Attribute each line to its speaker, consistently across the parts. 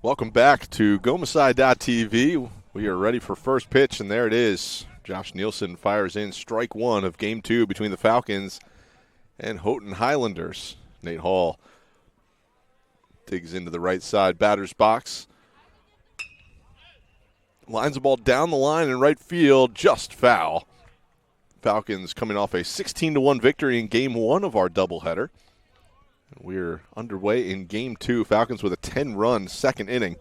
Speaker 1: Welcome back to GoMasai.tv. We are ready for first pitch, and there it is. Josh Nielsen fires in strike one of Game 2 between the Falcons and Houghton Highlanders. Nate Hall digs into the right side batter's box. Lines the ball down the line in right field, just foul. Falcons coming off a 16-1 victory in Game 1 of our doubleheader. We're underway in Game 2. Falcons with a 10-run second inning.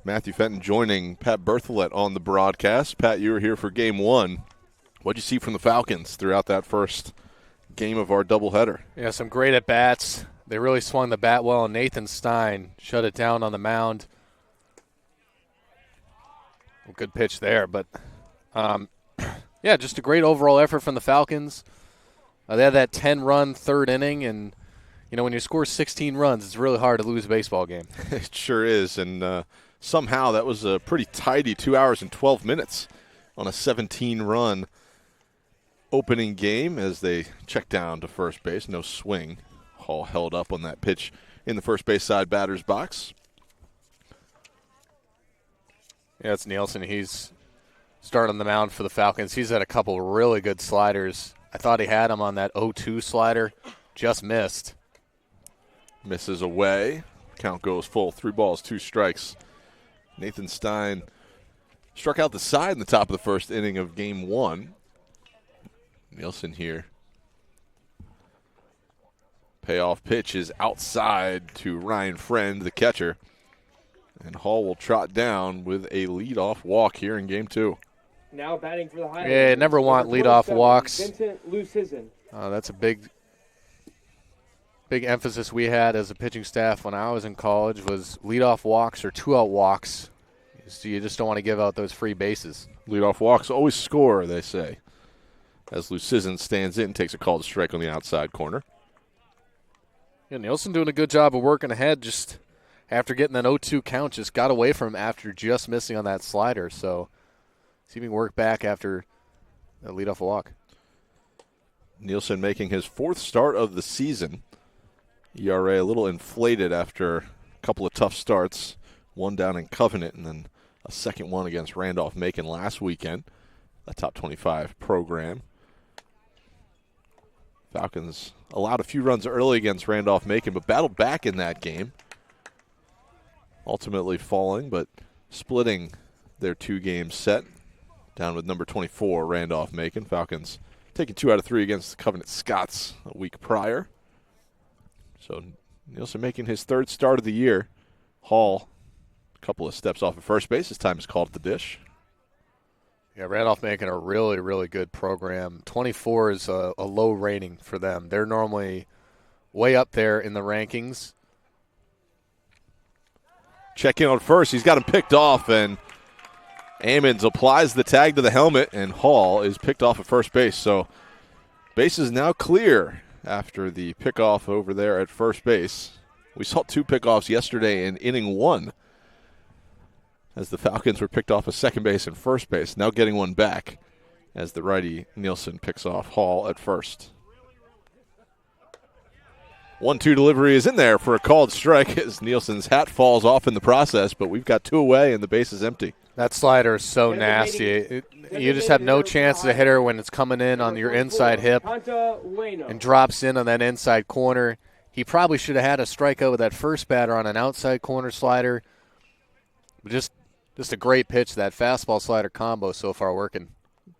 Speaker 1: Matthew Fenton joining Pat Bertholet on the broadcast. Pat, you were here for Game 1. What did you see from the Falcons throughout that first game of our doubleheader?
Speaker 2: Yeah, some great at-bats. They really swung the bat well, and Nathan Stein shut it down on the mound. A good pitch there, but yeah, just a great overall effort from the Falcons. They had that 10-run third inning, and you know, when you score 16 runs, it's really hard to lose a baseball game.
Speaker 1: It sure is, and somehow that was a pretty tidy 2 hours and 12 minutes on a 17-run opening game as they checked down to first base. No swing. Hall held up on that pitch in the first base side batter's box.
Speaker 2: Yeah, it's Nielsen. He's starting on the mound for the Falcons. He's had a couple really good sliders. I thought he had him on that 0-2 slider. Just missed.
Speaker 1: Misses away. Count goes full. 3 balls, 2 strikes. Nathan Stein struck out the side in the top of the first inning of Game 1. Nielsen here. Payoff pitch is outside to Ryan Friend, the catcher. And Hall will trot down with a leadoff walk here in Game 2.
Speaker 3: Now batting for the Highlanders.
Speaker 2: Yeah, never want leadoff walks.
Speaker 3: Vincent Lucizen.
Speaker 2: That's a big emphasis we had as a pitching staff when I was in college was leadoff walks or 2-out walks. So you just don't want to give out those free bases.
Speaker 1: Leadoff walks always score, they say. As Lucizen stands in, takes a called strike on the outside corner.
Speaker 2: Yeah, Nielsen doing a good job of working ahead. Just after getting that 0-2 count, just got away from him after just missing on that slider. So see if he can work back after a leadoff walk.
Speaker 1: Nielsen making his 4th start of the season. ERA a little inflated after a couple of tough starts. One down in Covenant and then a second one against Randolph-Macon last weekend. A top 25 program. Falcons allowed a few runs early against Randolph-Macon, but battled back in that game. Ultimately falling, but splitting their 2-game set. Down with number 24, Randolph-Macon. Falcons taking 2 out of 3 against the Covenant Scots a week prior. So Nielsen making his 3rd start of the year. Hall, a couple of steps off of first base. His time is called at the dish.
Speaker 2: Yeah, Randolph-Macon a really, really good program. 24 is a low rating for them. They're normally way up there in the rankings.
Speaker 1: Check in on first. He's got him picked off, and Ammons applies the tag to the helmet, and Hall is picked off at first base. So base is now clear after the pickoff over there at first base. We saw 2 pickoffs yesterday in inning 1 as the Falcons were picked off at second base and first base, now getting one back as the righty Nielsen picks off Hall at first. 1-2 delivery is in there for a called strike as Nielsen's hat falls off in the process, but we've got 2 away and the base is empty.
Speaker 2: That slider is so nasty. You just have no chance as a hitter when it's coming in on your inside hip and drops in on that inside corner. He probably should have had a strikeout with that first batter on an outside corner slider. Just a great pitch, that fastball-slider combo so far working.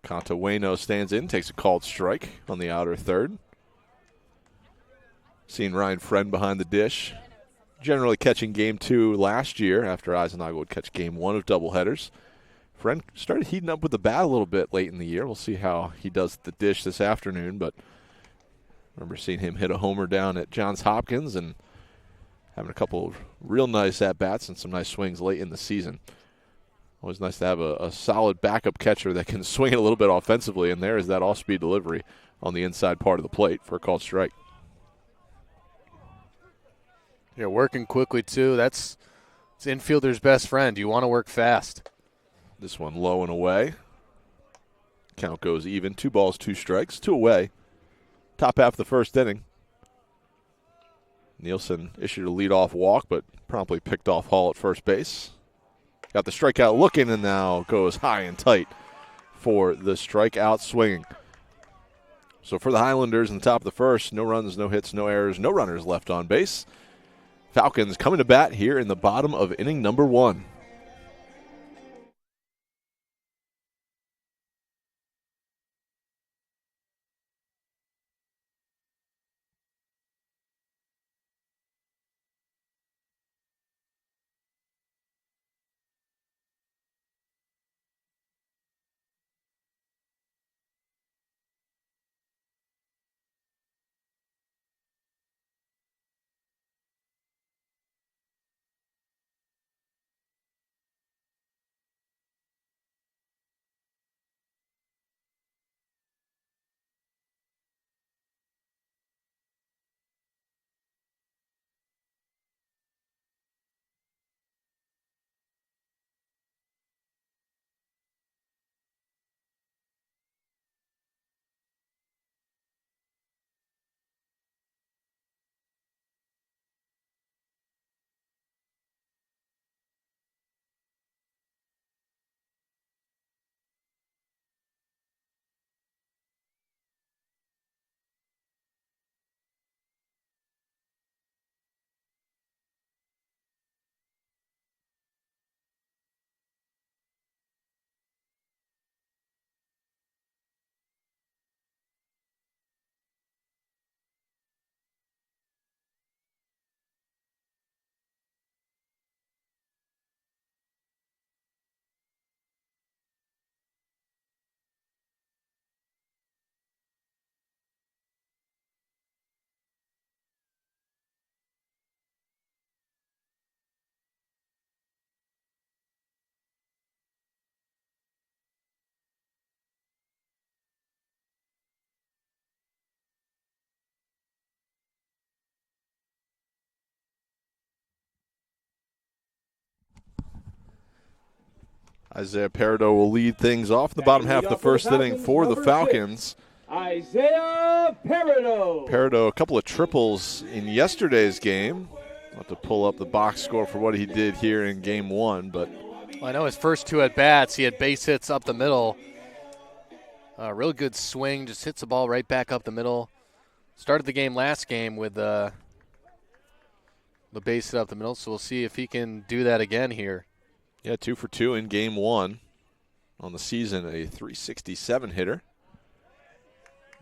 Speaker 1: Contabueno stands in, takes a called strike on the outer third. Seeing Ryan Friend behind the dish. Generally catching Game 2 last year after Eisenhower would catch Game 1 of doubleheaders. Friend started heating up with the bat a little bit late in the year. We'll see how he does at the dish this afternoon, but I remember seeing him hit a homer down at Johns Hopkins and having a couple of real nice at-bats and some nice swings late in the season. Always nice to have a solid backup catcher that can swing it a little bit offensively, and there is that off-speed delivery on the inside part of the plate for a called strike.
Speaker 2: Yeah, working quickly, too. It's infielder's best friend. You want to work fast.
Speaker 1: This one low and away. Count goes even. 2 balls, 2 strikes, 2 away. Top half of the first inning. Nielsen issued a leadoff walk, but promptly picked off Hall at first base. Got the strikeout looking, and now goes high and tight for the strikeout swinging. So for the Highlanders in the top of the first, no runs, no hits, no errors, no runners left on base. Falcons coming to bat here in the bottom of inning number 1. Isaiah Peridot will lead things off in the bottom half of the first inning for the Falcons.
Speaker 3: Isaiah Peridot.
Speaker 1: Peridot, a couple of triples in yesterday's game. I'll have to pull up the box score for what he did here in game 1, but
Speaker 2: Well, I know his first 2 at-bats, he had base hits up the middle. Real good swing, just hits the ball right back up the middle. Started the game last game with the base hit up the middle, so we'll see if he can do that again here.
Speaker 1: yeah, 2 for 2 in game 1 on the season, a .367 hitter.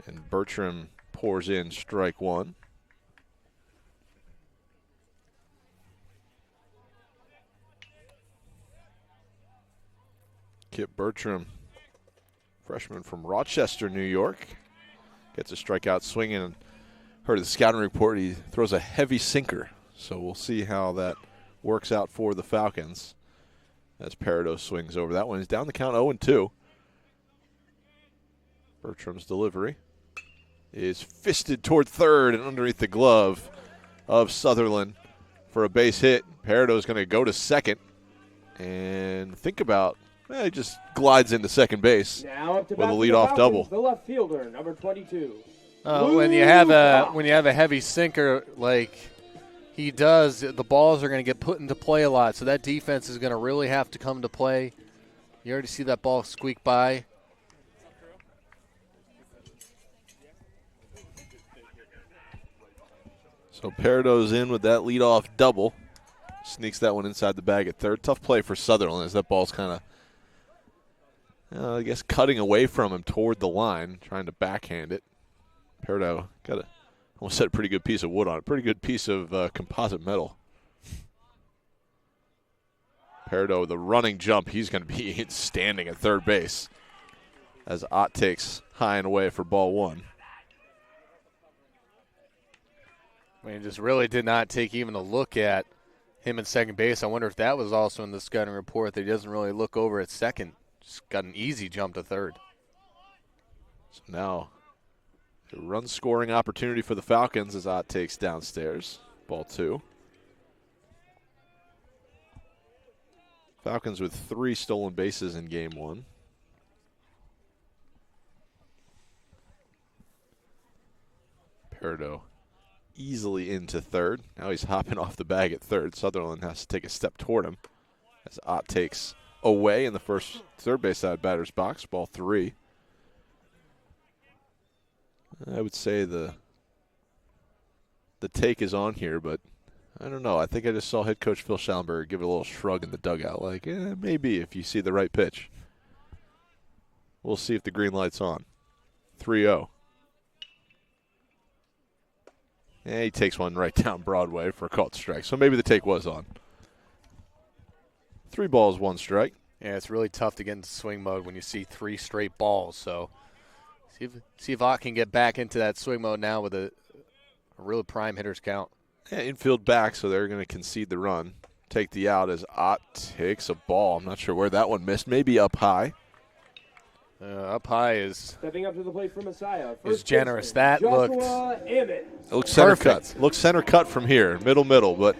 Speaker 1: And Bertram pours in strike 1. Kip Bertram, freshman from Rochester, New York, gets a strikeout swinging. And heard the scouting report, he throws a heavy sinker. So we'll see how that works out for the Falcons as Peridot swings over that one. He's down the count 0-2. Bertram's delivery is fisted toward third and underneath the glove of Sutherland for a base hit. Peridot's going to go to second and think about, he just glides into second base
Speaker 3: Now up to
Speaker 1: with a
Speaker 3: bat for the
Speaker 1: leadoff
Speaker 3: Falcons,
Speaker 1: double.
Speaker 3: The left fielder, number 22.
Speaker 2: When you have a heavy sinker like he does, the balls are going to get put into play a lot. So that defense is going to really have to come to play. You already see that ball squeak by.
Speaker 1: So Peridot's in with that leadoff double. Sneaks that one inside the bag at third. Tough play for Sutherland as that ball's kind of, I guess, cutting away from him toward the line, trying to backhand it. Peridot got a, almost said a pretty good piece of wood on it. Pretty good piece of composite metal. Peridot with a running jump. He's going to be standing at third base as Ott takes high and away for ball 1.
Speaker 2: I mean, just really did not take even a look at him in second base. I wonder if that was also in the scouting report, that he doesn't really look over at second. Just got an easy jump to third.
Speaker 1: So now a run-scoring opportunity for the Falcons as Ott takes downstairs. Ball 2. Falcons with 3 stolen bases in game 1. Peridot easily into third. Now he's hopping off the bag at third. Sutherland has to take a step toward him as Ott takes away in the first third base side batter's box. Ball 3. I would say the take is on here, but I don't know. I think I just saw head coach Phil Schallenberger give it a little shrug in the dugout, like, maybe if you see the right pitch. We'll see if the green light's on. 3-0. And he takes one right down Broadway for a called strike. So maybe the take was on. 3 balls, 1 strike.
Speaker 2: Yeah, it's really tough to get into swing mode when you see 3 straight balls. So see if Ott can get back into that swing mode now with a real prime hitter's count.
Speaker 1: Yeah, infield back, so they're going to concede the run. Take the out as Ott takes a ball. I'm not sure where that one missed. Maybe up high.
Speaker 2: Up high is
Speaker 3: Stepping up to the plate for Messiah.
Speaker 2: is generous. That
Speaker 3: Joshua
Speaker 2: looked
Speaker 3: Emmett.
Speaker 1: It looks center
Speaker 2: perfect.
Speaker 1: cut. Looks center cut from here, middle. But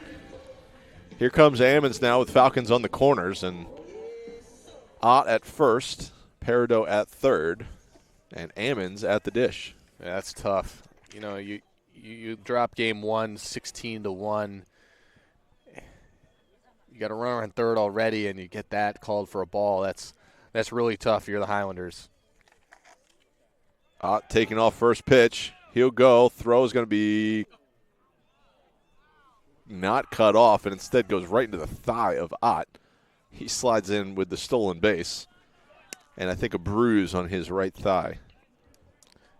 Speaker 1: here comes Ammons now with Falcons on the corners, and Ott at first, Peridot at third, and Ammons at the dish.
Speaker 2: Yeah, that's tough. You know, you drop game 1, 16-1. You got a runner on third already, and you get that called for a ball. That's really tough. You're the Highlanders.
Speaker 1: Ott taking off first pitch. He'll go. Throw is going to be not cut off, and instead goes right into the thigh of Ott. He slides in with the stolen base, and I think a bruise on his right thigh.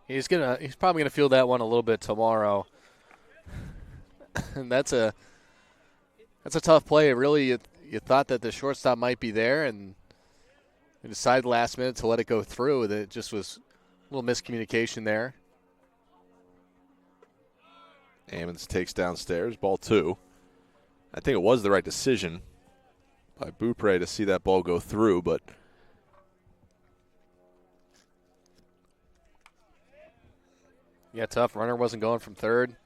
Speaker 2: He's probably gonna feel that one a little bit tomorrow. And that's a tough play. Really, you thought that the shortstop might be there, and you decided last minute to let it go through. That it just was a little miscommunication there.
Speaker 1: Ammons takes downstairs, ball 2. I think it was the right decision by Beaupre to see that ball go through, but
Speaker 2: yeah, tough. Runner wasn't going from third.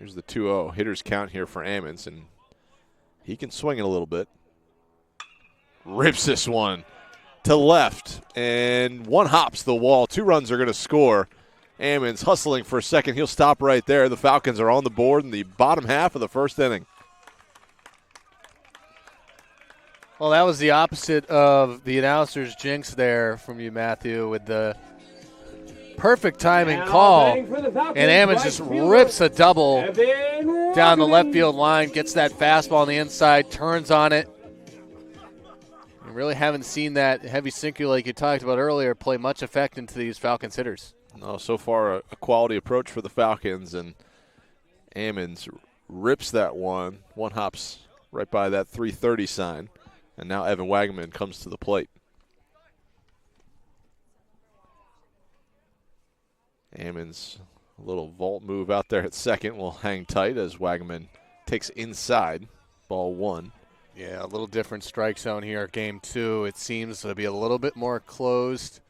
Speaker 1: here's the 2-0 hitters count here for Ammons, and he can swing it a little bit. Rips this one to left, and one hops the wall. 2 runs are going to score. Ammons hustling for a second. He'll stop right there. The Falcons are on the board in the bottom half of the first inning.
Speaker 2: Well, that was the opposite of the announcer's jinx there from you, Matthew, with the perfect timing call. And Ammons just rips a double down the left field line, gets that fastball on the inside, turns on it. You really haven't seen that heavy sinker like you talked about earlier play much effect into these Falcons hitters.
Speaker 1: No, so far a quality approach for the Falcons, and Ammons rips that one. One hops right by that 330 sign. And now Evan Wagaman comes to the plate. Ammons, a little vault move out there at second, will hang tight as Wagaman takes inside. Ball 1.
Speaker 2: Yeah, a little different strike zone here. Game 2, it seems to be a little bit more closed.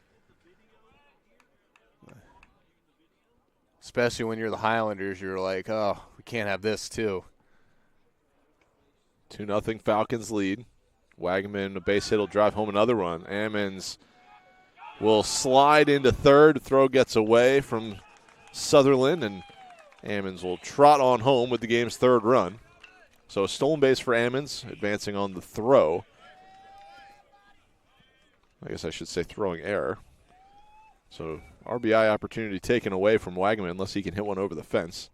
Speaker 2: Especially when you're the Highlanders, you're like, oh, we can't have this too.
Speaker 1: 2-0 Falcons lead. Wagaman, a base hit, will drive home another run. Ammons will slide into third. Throw gets away from Sutherland, and Ammons will trot on home with the game's 3rd run. So a stolen base for Ammons, advancing on the throw. I guess I should say throwing error. So RBI opportunity taken away from Wagaman unless he can hit one over the fence.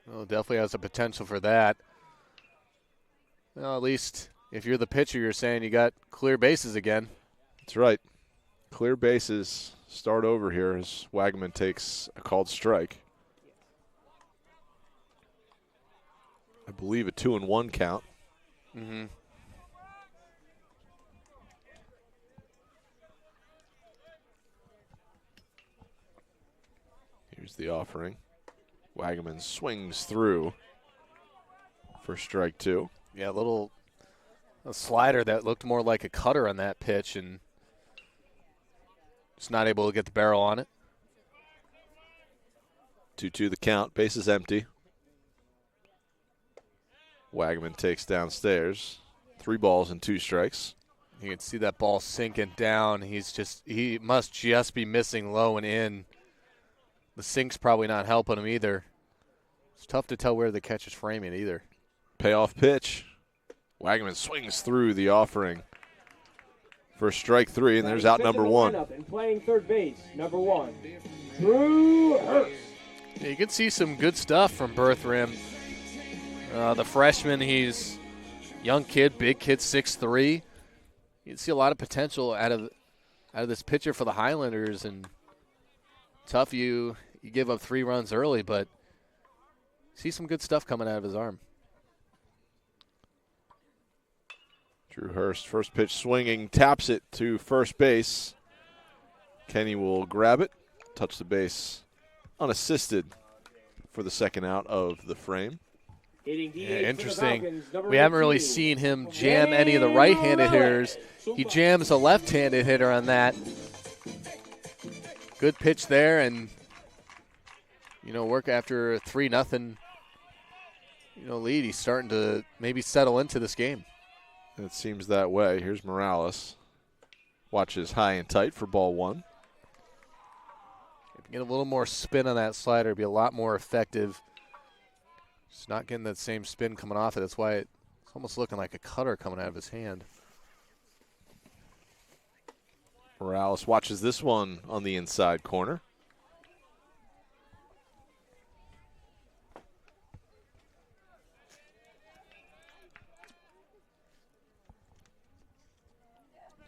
Speaker 2: Well, definitely has the potential for that. Well, at least if you're the pitcher, you're saying you got clear bases again.
Speaker 1: That's right. Clear bases start over here as Wagaman takes a called strike. I believe a 2-1 count.
Speaker 2: Mm-hmm.
Speaker 1: Here's the offering. Wagaman swings through for strike 2.
Speaker 2: Yeah, a slider that looked more like a cutter on that pitch, and just not able to get the barrel on it.
Speaker 1: 2-2 the count. Bases empty. Wagaman takes downstairs. 3 balls and 2 strikes.
Speaker 2: You can see that ball sinking down. He must just be missing low and in. The sink's probably not helping him either. It's tough to tell where the catch is framing either.
Speaker 1: Payoff pitch. Wagaman swings through the offering for strike 3, and there's out number 1.
Speaker 3: And playing third base, number 1, Drew Hurst.
Speaker 2: Yeah, you can see some good stuff from Berthram. The freshman, he's young kid, big kid, 6'3". You can see a lot of potential out of this pitcher for the Highlanders. And tough you give up 3 runs early, but see some good stuff coming out of his arm.
Speaker 1: Drew Hurst, first pitch swinging, taps it to first base. Kenny will grab it, touch the base unassisted for the second out of the frame.
Speaker 2: Yeah, interesting. We haven't really seen him jam any of the right-handed hitters. He jams a left-handed hitter on that. Good pitch there, and work after a 3-0 lead. He's starting to maybe settle into this game.
Speaker 1: It seems that way. Here's Morales. Watches high and tight for ball 1.
Speaker 2: Get a little more spin on that slider, be a lot more effective. Just not getting that same spin coming off it. That's why it's almost looking like a cutter coming out of his hand.
Speaker 1: Morales watches this one on the inside corner.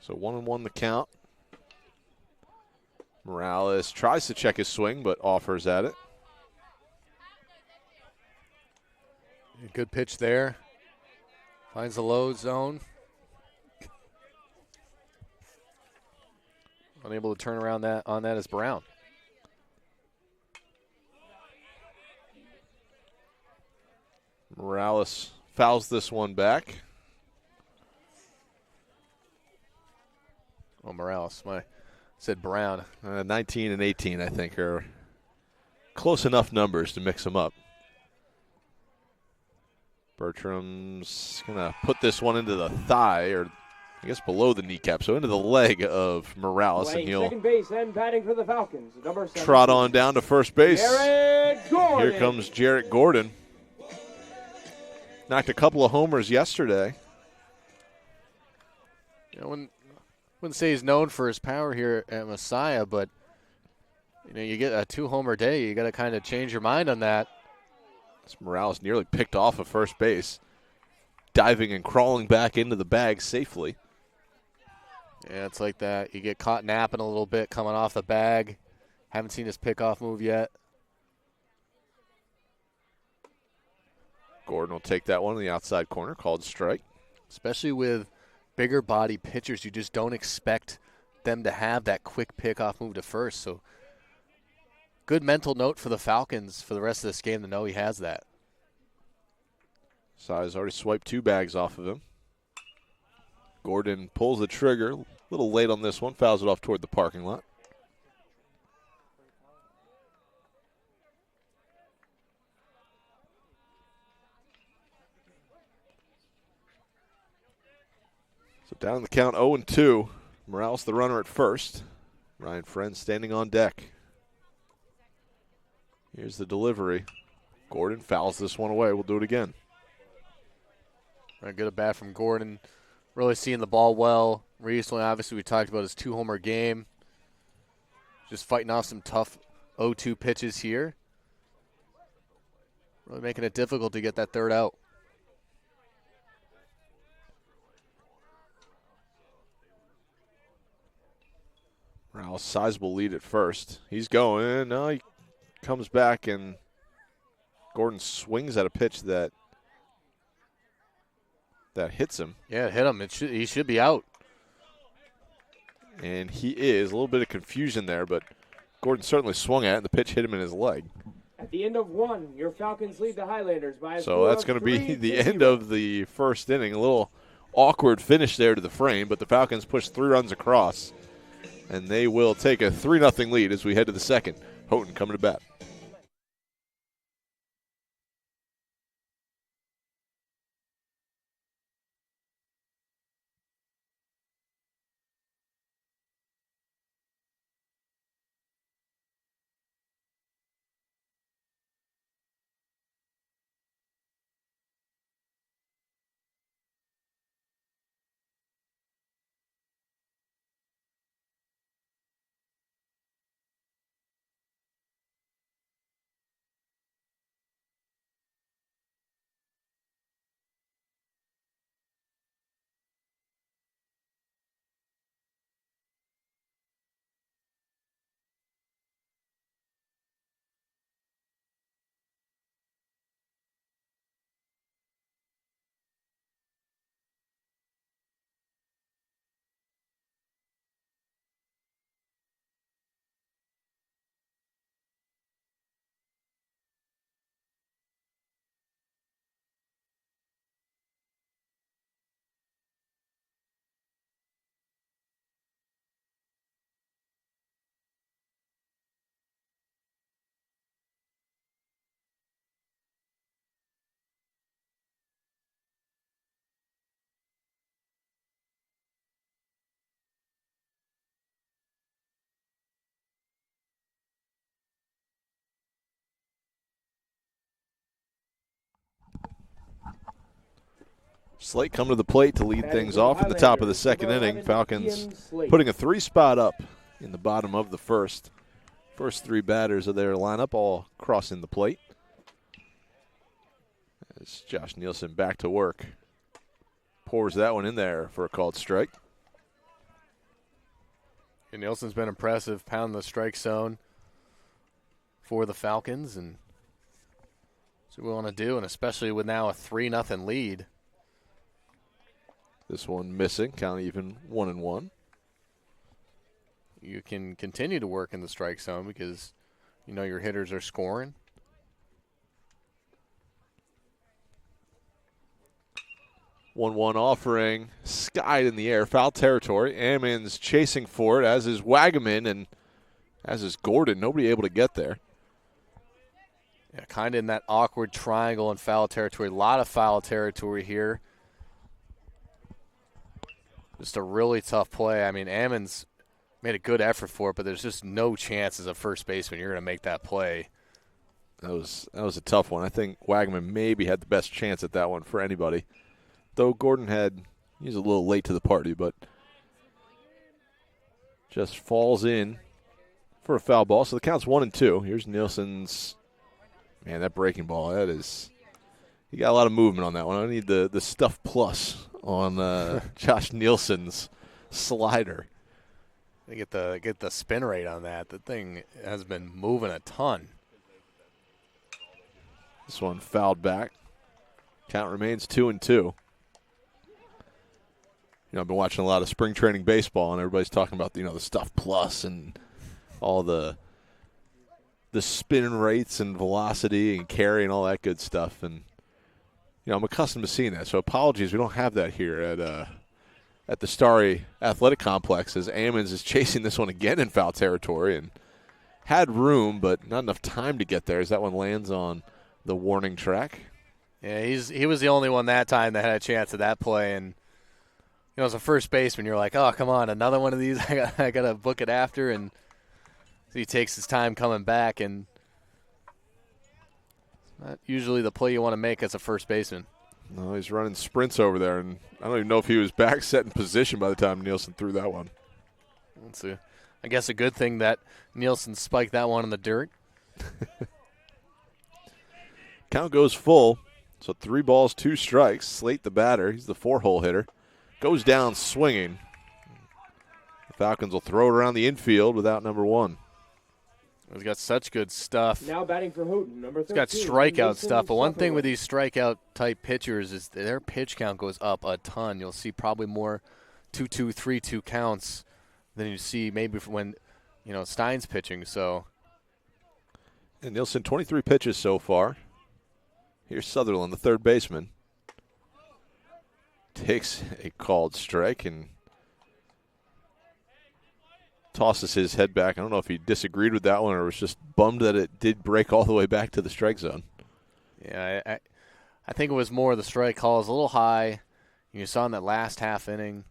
Speaker 1: So 1-1 the count. Morales tries to check his swing, but offers at it.
Speaker 2: Good pitch there. Finds the low zone. Unable to turn around on that is Brown.
Speaker 1: Morales fouls this one back.
Speaker 2: Oh, Morales. Said Brown.
Speaker 1: 19 and 18, I think, are close enough numbers to mix them up. Bertram's going to put this one into the thigh, or I guess below the kneecap, so into the leg of Morales, and he'll
Speaker 3: second base and batting for the Falcons, number 7,
Speaker 1: trot on down to first base.
Speaker 3: Jarrett Gordon.
Speaker 1: Here comes Jarrett Gordon. Knocked a couple of homers yesterday.
Speaker 2: Wouldn't say he's known for his power here at Messiah, but you get a 2-homer day, you got to kind of change your mind on that.
Speaker 1: Morales nearly picked off of first base, diving and crawling back into the bag safely.
Speaker 2: Yeah, it's like that. You get caught napping a little bit coming off the bag. Haven't seen his pickoff move yet.
Speaker 1: Gordon will take that one in the outside corner, called strike.
Speaker 2: Especially with bigger body pitchers, you just don't expect them to have that quick pickoff move to first. So good mental note for the Falcons for the rest of this game to know he has that.
Speaker 1: Size already swiped 2 bags off of him. Gordon pulls the trigger, a little late on this one, fouls it off toward the parking lot. So down the count 0-2. Morales the runner at first. Ryan Friend standing on deck. Here's the delivery. Gordon fouls this one away. We'll do it again.
Speaker 2: Right, good at bat from Gordon. Really seeing the ball well recently. Obviously, we talked about his 2-homer game. Just fighting off some tough 0-2 pitches here. Really making it difficult to get that third out.
Speaker 1: Morales, sizable lead at first. He's going. No, he comes back, and Gordon swings at a pitch that hits him.
Speaker 2: Yeah, it hit him. He should be out.
Speaker 1: And he is. A little bit of confusion there, but Gordon certainly swung at it, and the pitch hit him in his leg.
Speaker 3: At the end of 1, your Falcons lead the Highlanders by a
Speaker 1: So
Speaker 3: score
Speaker 1: that's
Speaker 3: of
Speaker 1: going to be
Speaker 3: 3
Speaker 1: the
Speaker 3: to
Speaker 1: end
Speaker 3: 0.
Speaker 1: of the first inning. A little awkward finish there to the frame, but the Falcons push 3 runs across, and they will take a 3-0 lead as we head to the second. Houghton coming to bat. Slate coming to the plate to lead things off at the top of the second inning. Falcons putting a 3-spot up in the bottom of the first. First 3 batters of their lineup all crossing the plate. As Josh Nielsen back to work. Pours that one in there for a called strike.
Speaker 2: And Nielsen's been impressive, pounding the strike zone for the Falcons, and that's what we want to do, and especially with now a 3-0 lead.
Speaker 1: This one missing, count even 1-1.
Speaker 2: You can continue to work in the strike zone because you know your hitters are scoring.
Speaker 1: 1-1 offering, skied in the air, foul territory. Ammons chasing for it, as is Wagaman and as is Gordon. Nobody able to get there.
Speaker 2: Yeah, kind of in that awkward triangle in foul territory. A lot of foul territory here. Just a really tough play. I mean, Ammons made a good effort for it, but there's just no chance as a first baseman you're going to make that play.
Speaker 1: That was a tough one. I think Wagaman maybe had the best chance at that one for anybody. Though Gordon he was a little late to the party, but just falls in for a foul ball. So the count's 1-2. Here's Nielsen's, man, that breaking ball, he got a lot of movement on that one. I need the stuff plus on Josh Nielsen's slider.
Speaker 2: They get the spin rate on that. The thing has been moving a ton.
Speaker 1: This one fouled back. Count remains 2-2. You know, I've been watching a lot of spring training baseball, and everybody's talking about the stuff plus and all the spin rates and velocity and carry and all that good stuff. And I'm accustomed to seeing that. So apologies, we don't have that here at the Starry Athletic Complex, as Ammons is chasing this one again in foul territory and had room, but not enough time to get there as that one lands on the warning track.
Speaker 2: Yeah, he was the only one that time that had a chance at that play, and as a first baseman, you're like, oh, come on, another one of these. I got to book it after, and so he takes his time coming back, and it's not usually the play you want to make as a first baseman.
Speaker 1: No, he's running sprints over there, and I don't even know if he was back set in position by the time Nielsen threw that one.
Speaker 2: Let's see. I guess a good thing that Nielsen spiked that one in the dirt.
Speaker 1: Count goes full, so 3 balls, 2 strikes. Slate the batter. He's the 4-hole hitter. Goes down swinging. The Falcons will throw it around the infield without number 1.
Speaker 2: He's got such good stuff.
Speaker 3: Now batting for Houghton, number 13.
Speaker 2: He's got strikeout stuff, but one thing with these strikeout-type pitchers is their pitch count goes up a ton. You'll see probably more 2-2, 3-2 counts than you see maybe when, Stein's pitching. So,
Speaker 1: and Nielsen, 23 pitches so far. Here's Sutherland, the third baseman. Takes a called strike and tosses his head back. I don't know if he disagreed with that one or was just bummed that it did break all the way back to the strike zone.
Speaker 2: Yeah, I think it was more the strike call is a little high. You saw in that last half inning,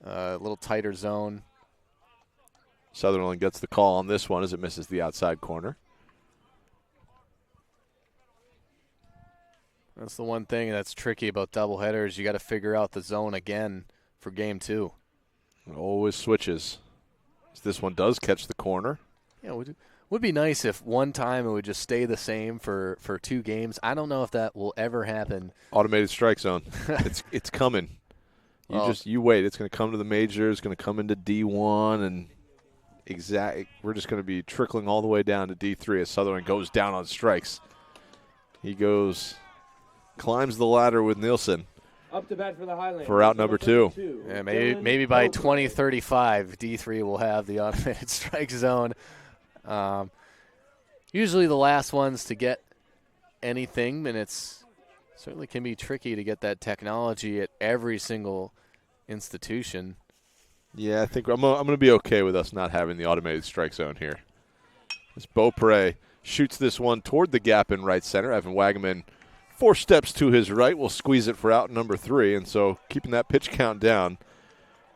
Speaker 2: a little tighter zone.
Speaker 1: Sutherland gets the call on this one as it misses the outside corner.
Speaker 2: That's the one thing that's tricky about doubleheaders. You got to figure out the zone again for game 2.
Speaker 1: It always switches. This one does catch the corner.
Speaker 2: Yeah, would be nice if one time it would just stay the same for 2 games. I don't know if that will ever happen.
Speaker 1: Automated strike zone. it's coming. You wait. It's going to come to the majors. It's going to come into D1, and we're just going to be trickling all the way down to D3 as Sutherland goes down on strikes. He climbs the ladder with Nielsen.
Speaker 3: Up to bat for the Highlanders.
Speaker 1: For out number 2.
Speaker 2: Yeah, maybe by 2035, D3 will have the automated strike zone. Usually the last ones to get anything, and it's certainly can be tricky to get that technology at every single institution.
Speaker 1: Yeah, I think I'm going to be okay with us not having the automated strike zone here. As Beaupre shoots this one toward the gap in right center, Evan Wagaman 4 steps to his right will squeeze it for out number 3, and so keeping that pitch count down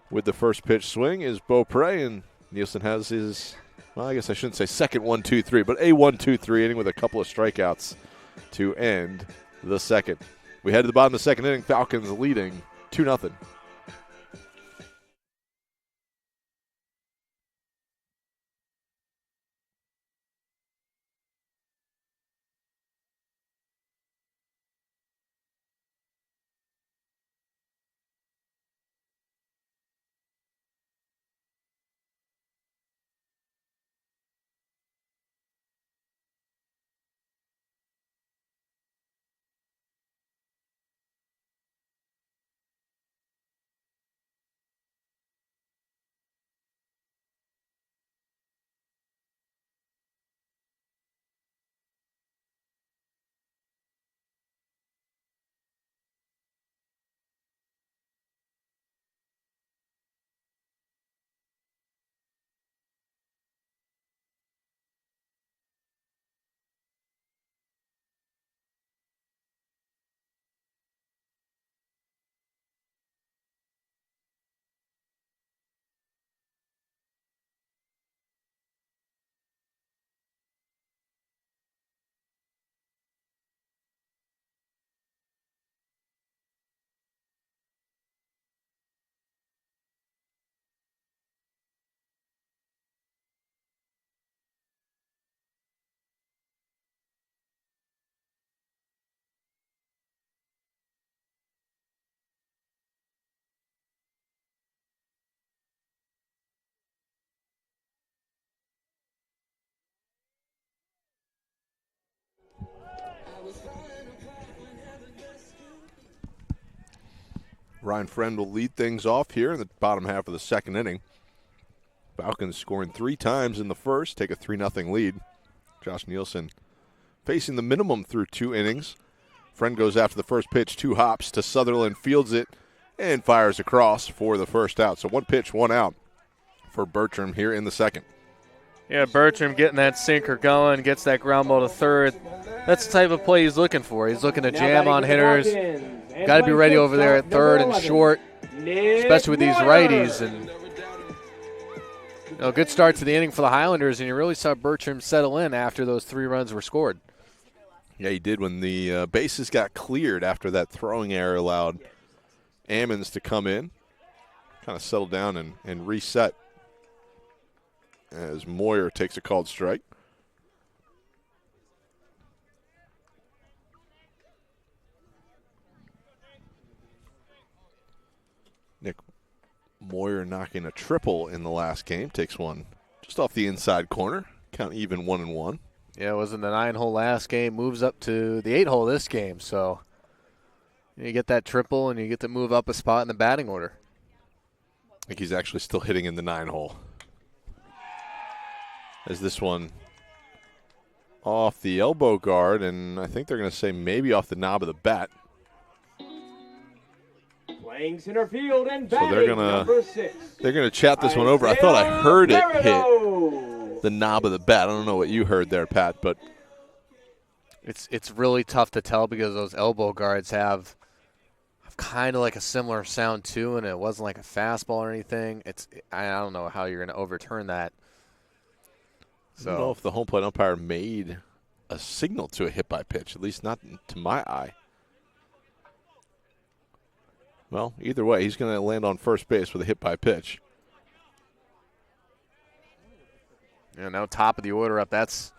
Speaker 1: with the first pitch swing is Beaupre, and Nielsen has his, well, I guess I shouldn't say second 1-2-3, but a 1-2-3 inning with a couple of strikeouts to end the second. We head to the bottom of the second inning. Falcons leading 2-0. Ryan Friend will lead things off here in the bottom half of the second inning. Falcons scoring 3 times in the first, take a 3-0 lead. Josh Nielsen facing the minimum through 2 innings. Friend goes after the first pitch, 2 hops to Sutherland, fields it, and fires across for the first out. So 1 pitch, 1 out for Bertram here in the second.
Speaker 2: Yeah, Bertram getting that sinker going, gets that ground ball to third. That's the type of play he's looking for. He's looking to jam on hitters. Got to be ready over there at third and short, especially with these righties. And good start to the inning for the Highlanders, and you really saw Bertram settle in after those 3 runs were scored.
Speaker 1: Yeah, he did when the bases got cleared after that throwing error allowed Ammons to come in, kind of settle down and reset as Moyer takes a called strike. Nick Moyer knocking a triple in the last game, takes one just off the inside corner, count even 1-1.
Speaker 2: Yeah, it was in the 9-hole last game, moves up to the 8-hole this game, so you get that triple and you get to move up a spot in the batting order.
Speaker 1: I think he's actually still hitting in the 9-hole. As this one off the elbow guard, and I think they're going to say maybe off the knob of the bat.
Speaker 3: Playing center field and
Speaker 1: So
Speaker 3: batting, number 6.
Speaker 1: they're gonna chat this one over. I thought I heard it hit the knob of the bat. I don't know what you heard there, Pat, but
Speaker 2: it's really tough to tell because those elbow guards have kind of like a similar sound too, and it wasn't like a fastball or anything. I don't know how you're going to overturn that.
Speaker 1: I don't know if the home plate umpire made a signal to a hit by pitch, at least not to my eye. Well, either way, he's going to land on first base with a hit by pitch.
Speaker 2: Yeah, now top of the order up. It's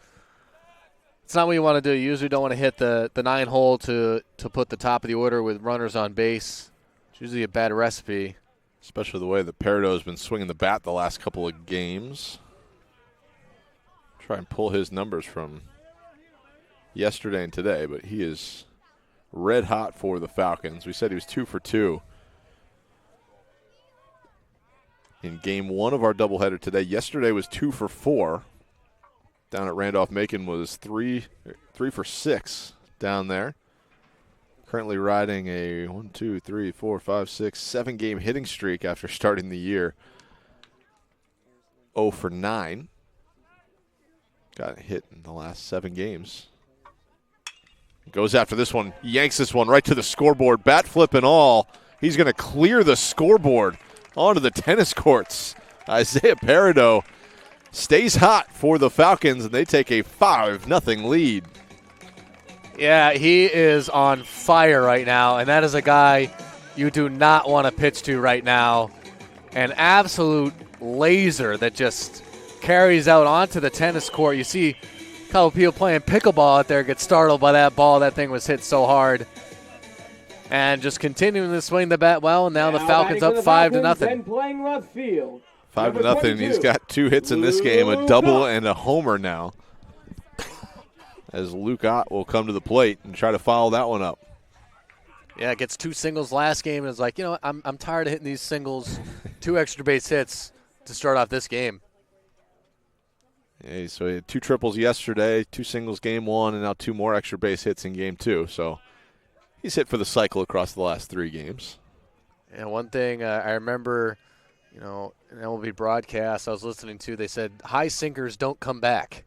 Speaker 2: not what you want to do. You usually don't want to hit the 9-hole to put the top of the order with runners on base. It's usually a bad recipe.
Speaker 1: Especially the way that Peridot has been swinging the bat the last couple of games. Try and pull his numbers from yesterday and today, but he is red hot for the Falcons. We said he was 2 for 2 in game 1 of our doubleheader today. Yesterday was 2 for 4. Down at Randolph-Macon was 3 for 6 down there. Currently riding a 7-game hitting streak after starting the year. 0 for 9. Got hit in the last 7 games. Goes after this one, yanks this one right to the scoreboard, bat flip and all. He's going to clear the scoreboard onto the tennis courts. Isaiah Peridot stays hot for the Falcons, and they take a 5-0 lead.
Speaker 2: Yeah, he is on fire right now, and that is a guy you do not want to pitch to right now. An absolute laser that just carries out onto the tennis court. You see a couple people playing pickleball out there get startled by that ball. That thing was hit so hard. And just continuing to swing the bat well, and now the Falcons up 5-0.
Speaker 3: And playing left field.
Speaker 1: 5-0. He's got 2 hits in this game, a double and a homer now. As Luke Ott will come to the plate and try to follow that one up.
Speaker 2: Yeah, gets 2 singles last game and is like, I'm tired of hitting these singles. 2 extra base hits to start off this game.
Speaker 1: Yeah, so he had 2 triples yesterday, 2 singles game 1, and now 2 more extra base hits in game 2. So he's hit for the cycle across the last 3 games.
Speaker 2: And one thing I remember, an MLB broadcast I was listening to, they said high sinkers don't come back.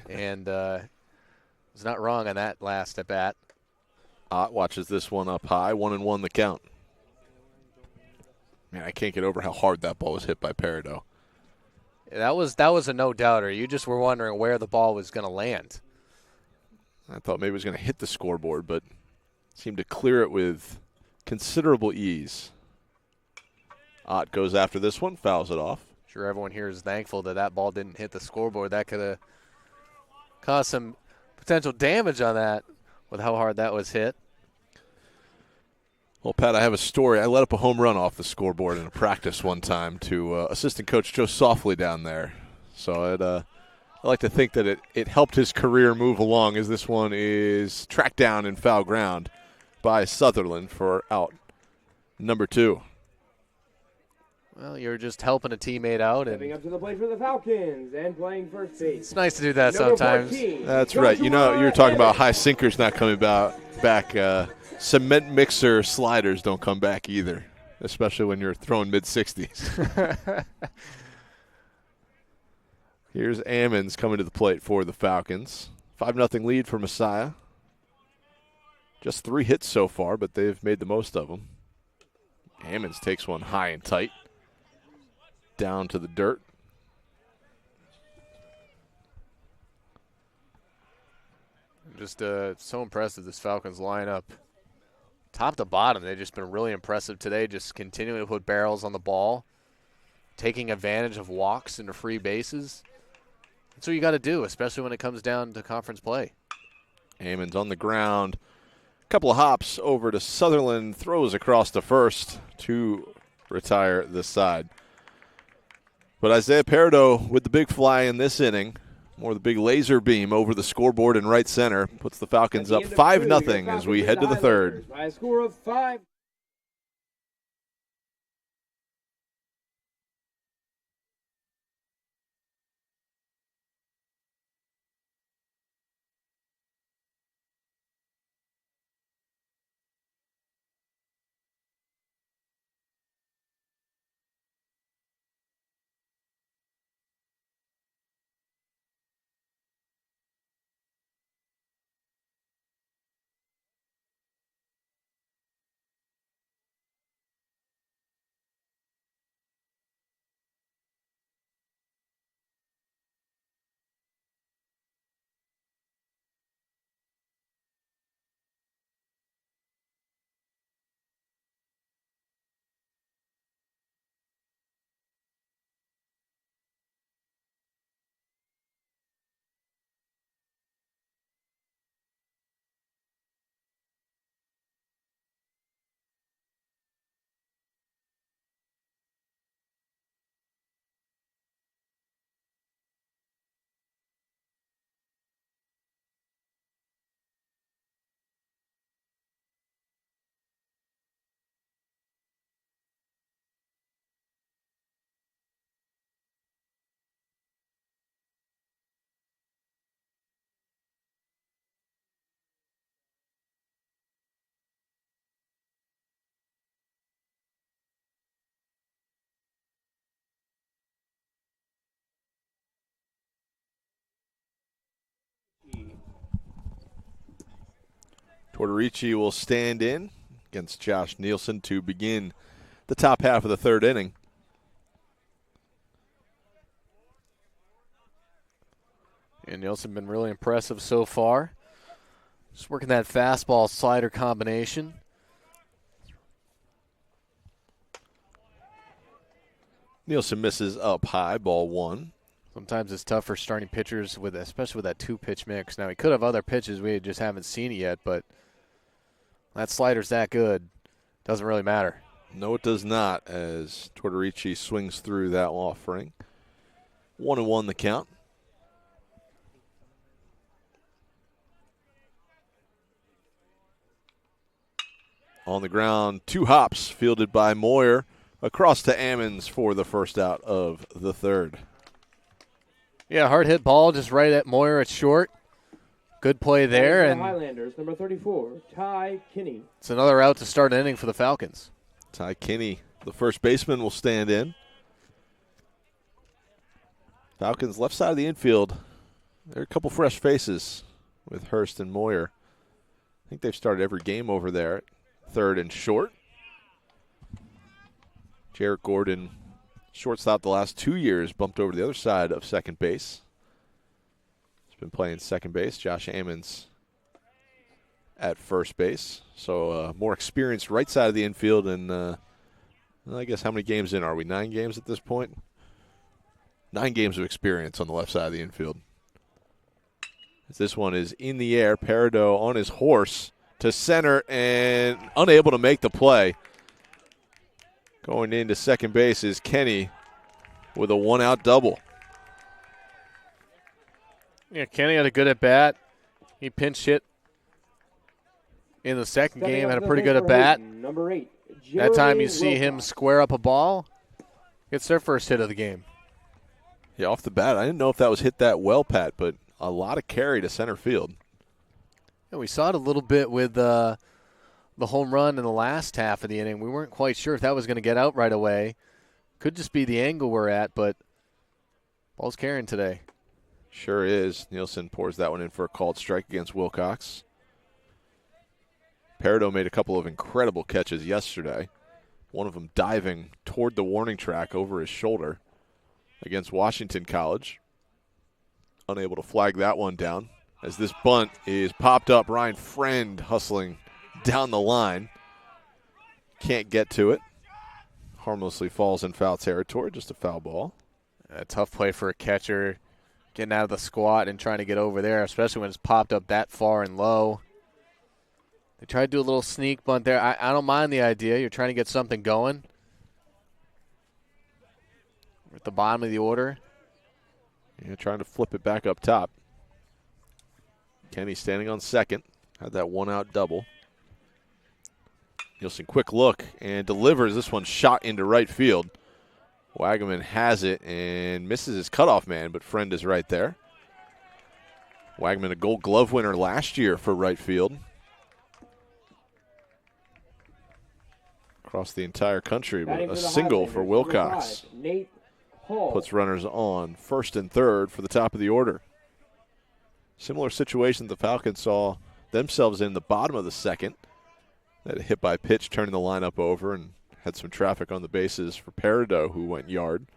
Speaker 2: And was not wrong on that last at bat.
Speaker 1: Ott watches this one up high, 1-1 the count. Man, I can't get over how hard that ball was hit by Peridot.
Speaker 2: That was a no-doubter. You just were wondering where the ball was going to land.
Speaker 1: I thought maybe it was going to hit the scoreboard, but seemed to clear it with considerable ease. Ott goes after this one, fouls it off.
Speaker 2: Sure, everyone here is thankful that ball didn't hit the scoreboard. That could have caused some potential damage on that with how hard that was hit.
Speaker 1: Well, Pat, I have a story. I let up a home run off the scoreboard in a practice one time to assistant coach Joe Softly down there. So I like to think that it helped his career move along, as this one is tracked down in foul ground by Sutherland for out number 2.
Speaker 2: Well, you're just helping a teammate out.
Speaker 3: Stepping up to the plate for the Falcons and playing first base.
Speaker 2: It's nice to do that
Speaker 3: Number
Speaker 2: sometimes.
Speaker 3: 14,
Speaker 1: That's right. You were talking about high sinkers not coming back. Cement mixer sliders don't come back either, especially when you're throwing mid-60s. Here's Ammons coming to the plate for the Falcons. 5-0 lead for Messiah. Just 3 hits so far, but they've made the most of them. Ammons takes one high and tight. Down to the dirt.
Speaker 2: Just so impressive, this Falcons lineup. Top to bottom, they've just been really impressive today, just continuing to put barrels on the ball, taking advantage of walks into free bases. That's what you got to do, especially when it comes down to conference play.
Speaker 1: Ammons on the ground. A couple of hops over to Sutherland. Throws across the first to retire this side. But Isaiah Peridot with the big fly in this inning, more the big laser beam over the scoreboard in right center, puts the Falcons up 5-0 as we head to the third.
Speaker 3: By a score of 5.
Speaker 1: Tortorici will stand in against Josh Nielsen to begin the top half of the third inning.
Speaker 2: And Nielsen been really impressive so far. Just working that fastball slider combination.
Speaker 1: Nielsen misses up high, ball 1.
Speaker 2: Sometimes it's tough for starting pitchers, especially with that 2-pitch mix. Now, he could have other pitches. We just haven't seen it yet, but that slider's that good. Doesn't really matter.
Speaker 1: No, it does not, as Tortorici swings through that offering. 1-1 the count. On the ground, 2 hops fielded by Moyer. Across to Ammons for the first out of the third.
Speaker 2: Yeah, hard hit ball just right at Moyer at short. Good play there. And
Speaker 3: Highlanders, number 34, Ty Kinney.
Speaker 2: It's another out to start an inning for the Falcons.
Speaker 1: Ty Kinney, the first baseman, will stand in. Falcons left side of the infield. There are a couple fresh faces with Hurst and Moyer. I think they've started every game over there at third and short. Jarrett Gordon, shortstop the last 2 years, bumped over to the other side of second base. He's been playing second base. Josh Ammons at first base. So more experienced right side of the infield. And I guess how many games in are we? 9 games at this point? 9 games of experience on the left side of the infield. As this one is in the air. Peridot on his horse to center and unable to make the play. Going into second base is Kenny with a 1-out double.
Speaker 2: Yeah, Kenny had a good at-bat. He pinch hit in the second game, had a pretty good at-bat.
Speaker 3: Number 8,
Speaker 2: That time you see
Speaker 3: Wilcox.
Speaker 2: him square up a ball. Gets their first hit of the game.
Speaker 1: Yeah, off the bat, I didn't know if that was hit that well, Pat, but a lot of carry to center field.
Speaker 2: Yeah, we saw it a little bit with the home run in the last half of the inning. We weren't quite sure if that was going to get out right away. Could just be the angle we're at, but ball's carrying today.
Speaker 1: Sure is. Nielsen pours that one in for a called strike against Wilcox. Peridot made a couple of incredible catches yesterday. One of them diving toward the warning track over his shoulder against Washington College. Unable to flag that one down as this bunt is popped up. Ryan Friend hustling down the line. Can't get to it. Harmlessly falls in foul territory. Just a foul ball.
Speaker 2: A tough play for a catcher, getting out of the squat and trying to get over there, especially when it's popped up that far and low. They tried to do a little sneak bunt there. I don't mind the idea. You're trying to get something going. We're at the bottom of the order.
Speaker 1: Yeah, trying to flip it back up top. Kenny standing on second. Had that 1-out double. Nielsen, quick look, and delivers. This one shot into right field. Wagaman has it and misses his cutoff man, but Friend is right there. Wagaman, a Gold Glove winner last year for right field. Across the entire country, but a single for Wilcox.
Speaker 3: Nate Hall.
Speaker 1: Puts runners on first and third for the top of the order. Similar situation the Falcons saw themselves in the bottom of the second. That a hit by pitch turning the lineup over and had some traffic on the bases for Peridot, who went yard.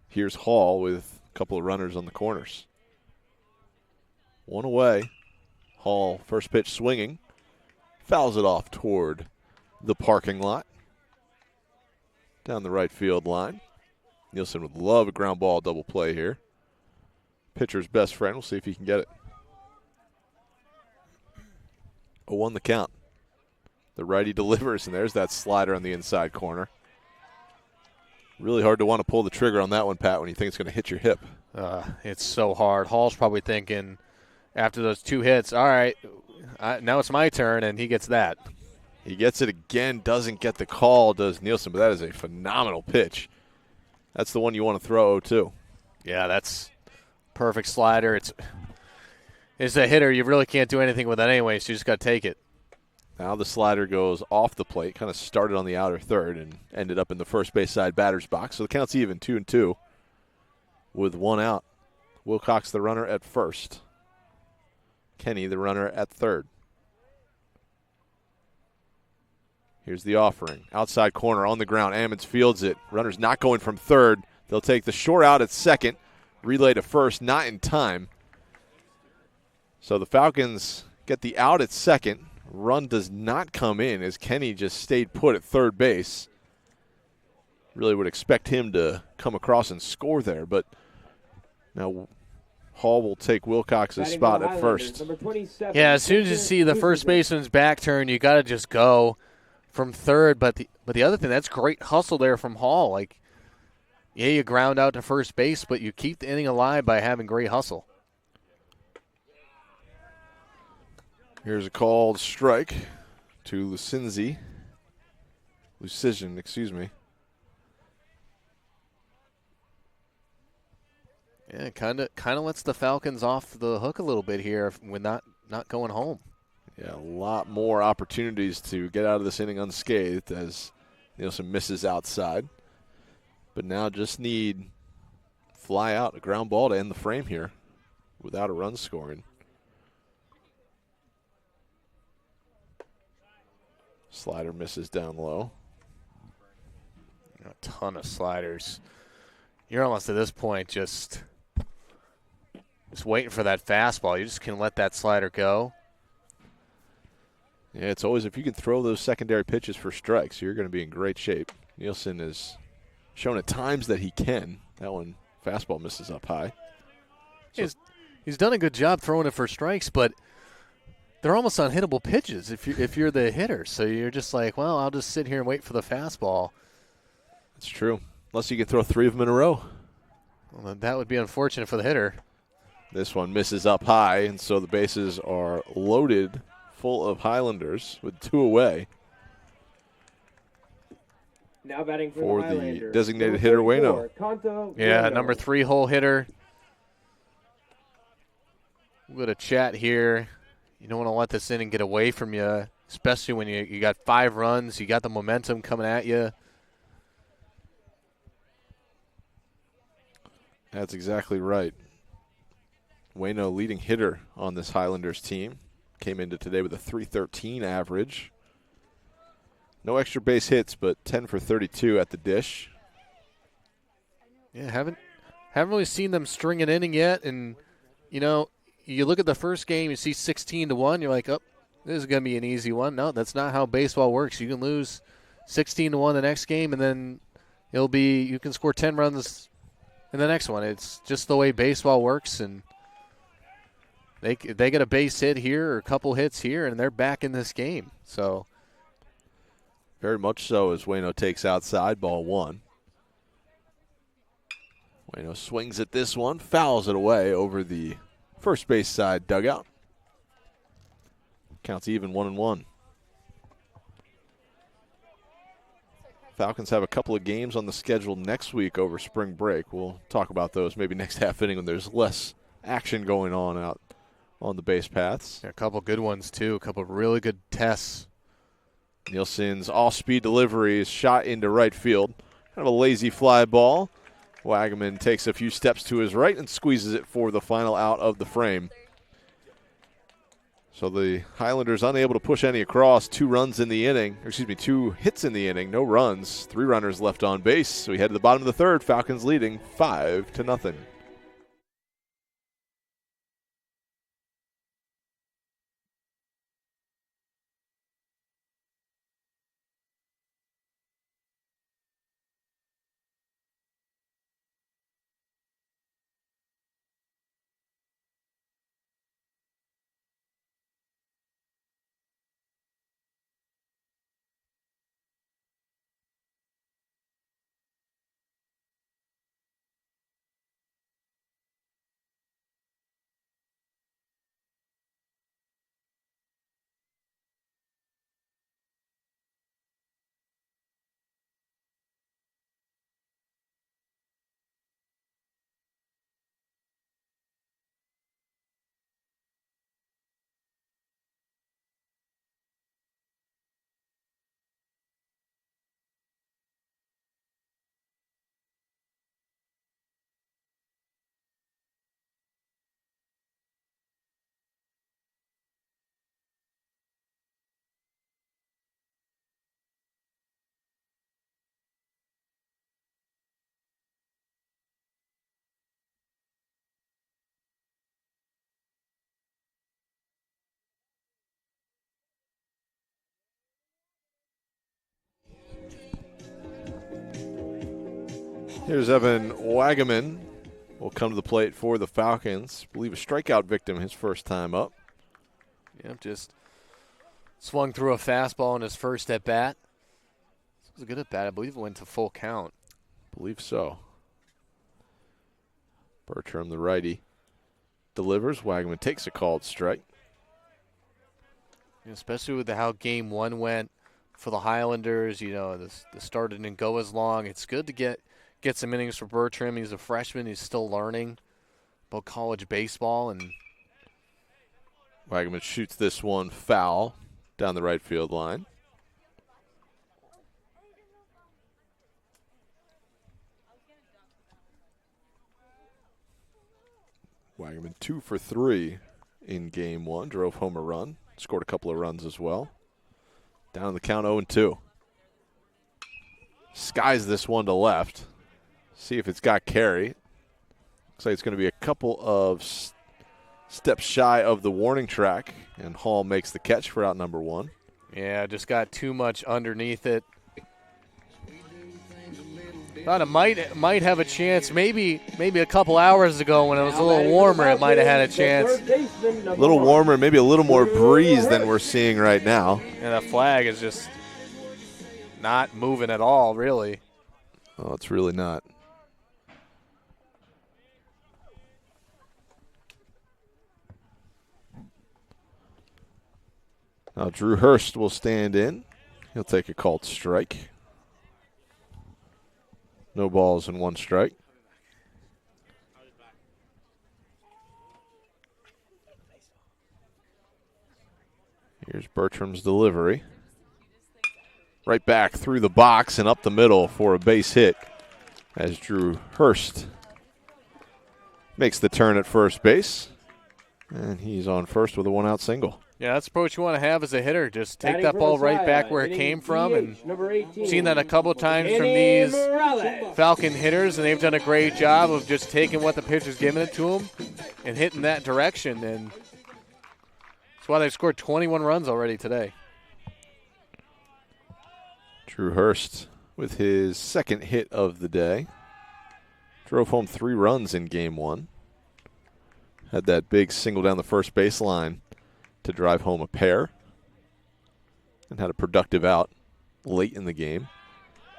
Speaker 1: Here's Hall with a couple of runners on the corners. One away. Hall, first pitch swinging. Fouls it off toward the parking lot. Down the right field line. Nielsen would love a ground ball double play here. Pitcher's best friend. We'll see if he can get it. 0-1 the count. The righty delivers, and there's that slider on the inside corner. Really hard to want to pull the trigger on that one, Pat, when you think it's going to hit your hip.
Speaker 2: It's so hard. Hall's probably thinking after those 2 hits, all right, now it's my turn, and he gets that.
Speaker 1: He gets it again, doesn't get the call, does Nielsen, but that is a phenomenal pitch. That's the one you want to throw, too.
Speaker 2: Yeah, that's perfect slider. It's a hitter. You really can't do anything with that anyway, so you just got to take it.
Speaker 1: Now the slider goes off the plate, kind of started on the outer third and ended up in the first base side batter's box. So the count's even 2-2 with 1 out. Wilcox the runner at first. Kenny the runner at third. Here's the offering. Outside corner on the ground. Ammons fields it. Runner's not going from third. They'll take the short out at second. Relay to first, not in time. So the Falcons get the out at second. Run does not come in as Kenny just stayed put at third base. Really would expect him to come across and score there, but now Hall will take Wilcox's spot at first.
Speaker 2: Yeah, as soon as you see the first baseman's back turn, you got to just go from third. But the other thing, that's great hustle there from Hall. Like, yeah, you ground out to first base, but you keep the inning alive by having great hustle.
Speaker 1: Here's a called strike to Lucision, excuse me.
Speaker 2: Yeah, kind of lets the Falcons off the hook a little bit here with not going home.
Speaker 1: Yeah, a lot more opportunities to get out of this inning unscathed as Nielsen misses outside. But now just need fly out, a ground ball to end the frame here without a run scoring. Slider misses down low.
Speaker 2: A ton of sliders. You're almost at this point just waiting for that fastball. You just can let that slider go.
Speaker 1: Yeah, it's always if you can throw those secondary pitches for strikes, you're going to be in great shape. Nielsen has shown at times that he can. That one, fastball misses up high. So
Speaker 2: he's done a good job throwing it for strikes, but they're almost unhittable pitches if you're the hitter. So you're just like, well, I'll just sit here and wait for the fastball.
Speaker 1: That's true. Unless you can throw 3 of them in a row.
Speaker 2: Well, that would be unfortunate for the hitter.
Speaker 1: This one misses up high, and so the bases are loaded full of Highlanders with 2 away.
Speaker 3: Now batting
Speaker 1: for
Speaker 3: the
Speaker 1: the designated hitter,
Speaker 3: Waino.
Speaker 2: Yeah, number 3 hole hitter. We'll get a chat here. You don't want to let this inning get away from you, especially when you got 5 runs, you got the momentum coming at you.
Speaker 1: That's exactly right. Waino, leading hitter on this Highlanders team, came into today with a .313 average. No extra base hits, but 10 for 32 at the dish.
Speaker 2: Yeah, haven't really seen them string an inning yet. And, you look at the first game, you see 16-1, you're like, oh, this is going to be an easy one. No, that's not how baseball works. You can lose 16-1 the next game, and then you can score 10 runs in the next one. It's just the way baseball works, and they get a base hit here or a couple hits here, and they're back in this game. So
Speaker 1: very much so as Waino takes outside, ball 1. Waino swings at this one, fouls it away over the first base side dugout. Counts even 1-1. Falcons have a couple of games on the schedule next week over spring break. We'll talk about those maybe next half inning when there's less action going on out on the base paths.
Speaker 2: Yeah, a couple good ones, too. A couple of really good tests.
Speaker 1: Nielsen's off-speed delivery is shot into right field. Kind of a lazy fly ball. Wagaman takes a few steps to his right and squeezes it for the final out of the frame. So the Highlanders unable to push any across. 2 hits in the inning, no runs. 3 runners left on base. So we head to the bottom of the third. Falcons leading 5-0. Here's Evan Wagaman. Will come to the plate for the Falcons. I believe a strikeout victim his first time up.
Speaker 2: Yep, just swung through a fastball in his first at bat. This was a good at bat. I believe it went to full count.
Speaker 1: Believe so. Bertram, the righty, delivers. Wagaman takes a called strike.
Speaker 2: Especially with how Game 1 went for the Highlanders, the start didn't go as long. It's good to get some innings for Bertram. He's a freshman. He's still learning about college baseball. And
Speaker 1: Wagaman shoots this one foul down the right field line. Wagaman 2 for 3 in Game 1. Drove home a run. Scored a couple of runs as well. Down the count 0-2. Skies this one to left. See if it's got carry. Looks like it's going to be a couple of steps shy of the warning track, and Hall makes the catch for out number 1.
Speaker 2: yeah, just got too much underneath it. Thought it might have a chance. Maybe a couple hours ago when it was a little warmer, it might have had a chance.
Speaker 1: A little warmer, maybe a little more breeze than we're seeing right now.
Speaker 2: And the flag is just not moving at all, really.
Speaker 1: Oh, it's really not. Now Drew Hurst will stand in. He'll take a called strike. No balls and 1 strike. Here's Bertram's delivery. Right back through the box and up the middle for a base hit as Drew Hurst makes the turn at first base. And he's on first with a 1-out single.
Speaker 2: Yeah, that's the approach you want to have as a hitter. Just take that ball right back where it came from. And seen that a couple of times from these Falcon hitters, and they've done a great job of just taking what the pitcher's giving it to them and hitting that direction. And that's why they've scored 21 runs already today.
Speaker 1: Drew Hurst with his second hit of the day. Drove home 3 runs in Game 1. Had that big single down the first baseline to drive home a pair. And had a productive out late in the game.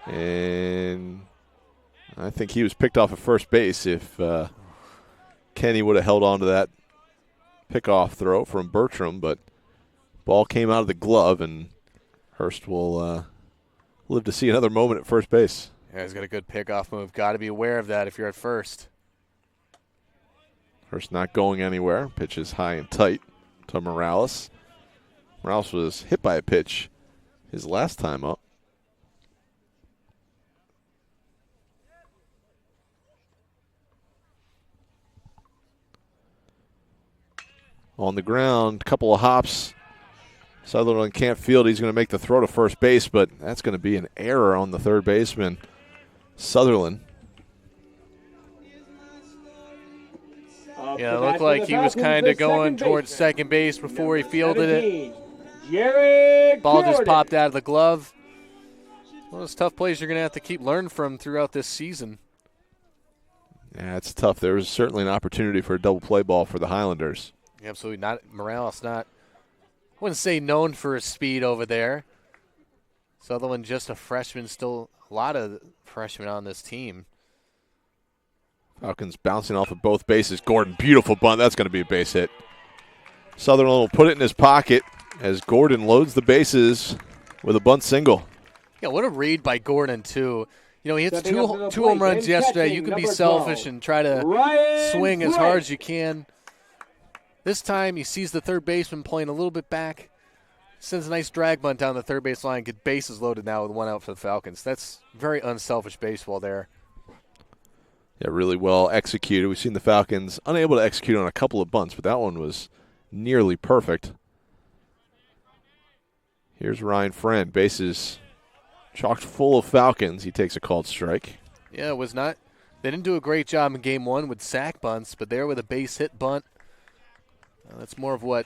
Speaker 1: And I think he was picked off at first base if Kenny would have held on to that pickoff throw from Bertram. But ball came out of the glove, and Hurst will live to see another moment at first base.
Speaker 2: Yeah, he's got a good pickoff move. Got to be aware of that if you're at first.
Speaker 1: Hurst not going anywhere. Pitches high and tight to Morales. Morales was hit by a pitch his last time up. On the ground, couple of hops. Sutherland can't field. He's going to make the throw to first base, but that's going to be an error on the third baseman, Sutherland.
Speaker 2: Yeah, it looked like he was kind of going towards second base before he fielded it. Ball just popped out of the glove. One of those tough plays you're going to have to keep learning from throughout this season.
Speaker 1: Yeah, it's tough. There was certainly an opportunity for a double play ball for the Highlanders.
Speaker 2: Absolutely not. Morales not, I wouldn't say known for his speed over there. Sutherland just a freshman, still a lot of freshmen on this team.
Speaker 1: Falcons bouncing off of both bases. Gordon, beautiful bunt. That's going to be a base hit. Sutherland will put it in his pocket as Gordon loads the bases with a bunt single.
Speaker 2: Yeah, what a read by Gordon, too. You know, he hits two home runs yesterday. You can be selfish and try to swing as hard as you can. This time he sees the third baseman playing a little bit back. Sends a nice drag bunt down the third base line. Get bases loaded now with 1 out for the Falcons. That's very unselfish baseball there.
Speaker 1: Yeah, really well executed. We've seen the Falcons unable to execute on a couple of bunts, but that one was nearly perfect. Here's Ryan Friend. Bases chocked full of Falcons. He takes a called strike.
Speaker 2: Yeah, it was not. They didn't do a great job in Game 1 with sack bunts, but there with a base hit bunt. That's more of what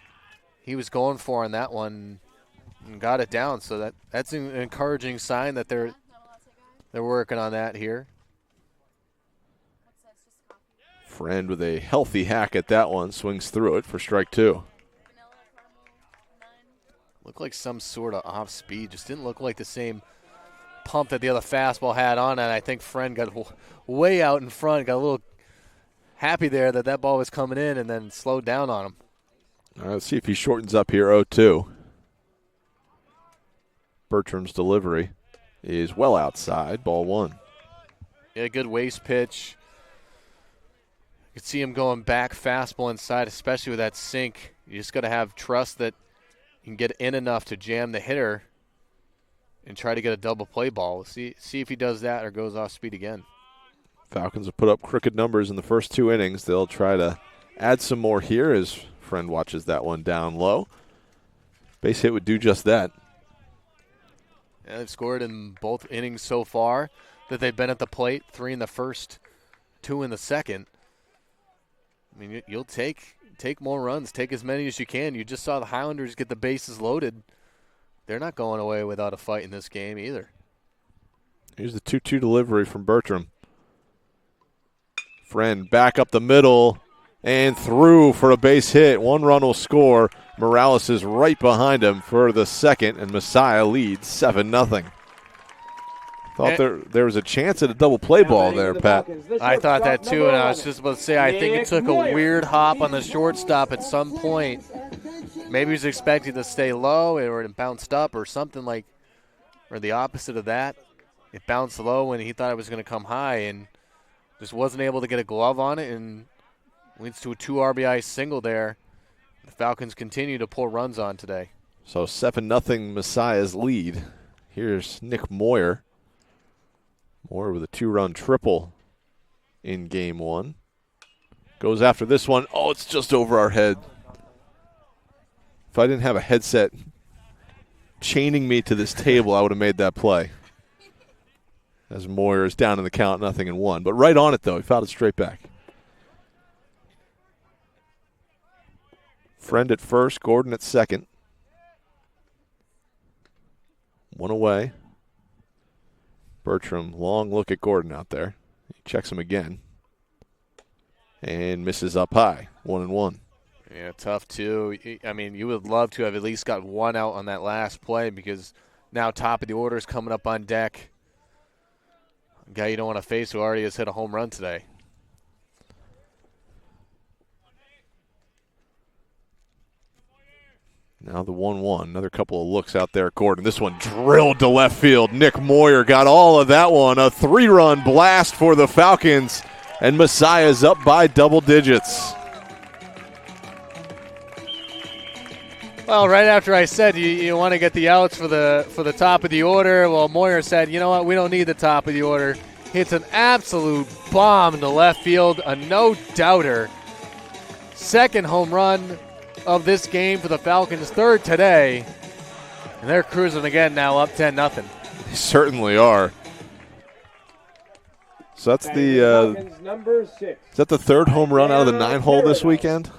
Speaker 2: he was going for on that one and got it down. So that's an encouraging sign that they're working on that here.
Speaker 1: Friend with a healthy hack at that one, swings through it for strike 2.
Speaker 2: Looked like some sort of off speed. Just didn't look like the same pump that the other fastball had on it. I think Friend got way out in front, got a little happy there that ball was coming in, and then slowed down on him.
Speaker 1: All right, let's see if he shortens up here 0-2. Bertram's delivery is well outside, ball 1.
Speaker 2: Yeah, good waist pitch. You could see him going back fastball inside, especially with that sink. You just got to have trust that you can get in enough to jam the hitter and try to get a double play ball. See if he does that or goes off speed again.
Speaker 1: Falcons have put up crooked numbers in the first 2 innings. They'll try to add some more here as Friend watches that one down low. Base hit would do just that.
Speaker 2: Yeah, they've scored in both innings so far that they've been at the plate, 3 in the first, 2 in the second. I mean, you'll take more runs, take as many as you can. You just saw the Highlanders get the bases loaded. They're not going away without a fight in this game either.
Speaker 1: Here's the 2-2 delivery from Bertram. Friend back up the middle and through for a base hit. 1 run will score. Morales is right behind him for the second, and Messiah leads 7-0. Thought there was a chance at a double play ball there, Pat.
Speaker 2: I thought that too, and I was just about to say, I think it took a weird hop on the shortstop at some point. Maybe he was expecting to stay low or it bounced up or something like, or the opposite of that. It bounced low and he thought it was going to come high and just wasn't able to get a glove on it, and leads to a 2 RBI single there. The Falcons continue to pull runs on today.
Speaker 1: So 7-0 Messiah's lead. Here's Nick Moyer. Moyer with a 2-run triple in game 1. Goes after this one. Oh, it's just over our head. If I didn't have a headset chaining me to this table, I would have made that play. As Moyer is down in the count, 0-1. But right on it, though. He fouled it straight back. Friend at first, Gordon at second. 1 away. Bertram, long look at Gordon out there. He checks him again. And misses up high, 1-1.
Speaker 2: Yeah, tough too. I mean, you would love to have at least got 1 out on that last play because now top of the order is coming up on deck. A guy you don't want to face who already has hit a home run today.
Speaker 1: Now the 1-1. Another couple of looks out there at Gordon. This one drilled to left field. Nick Moyer got all of that one. A 3-run blast for the Falcons. And Messiah's up by double digits.
Speaker 2: Well, right after I said you want to get the outs for the top of the order, well, Moyer said, you know what, we don't need the top of the order. Hits an absolute bomb to left field, a no-doubter. Second home run of this game for the Falcons, 3rd today. And they're cruising again now, up 10-0.
Speaker 1: They certainly are. So that's is that the 3rd home run out of the 9-hole this weekend?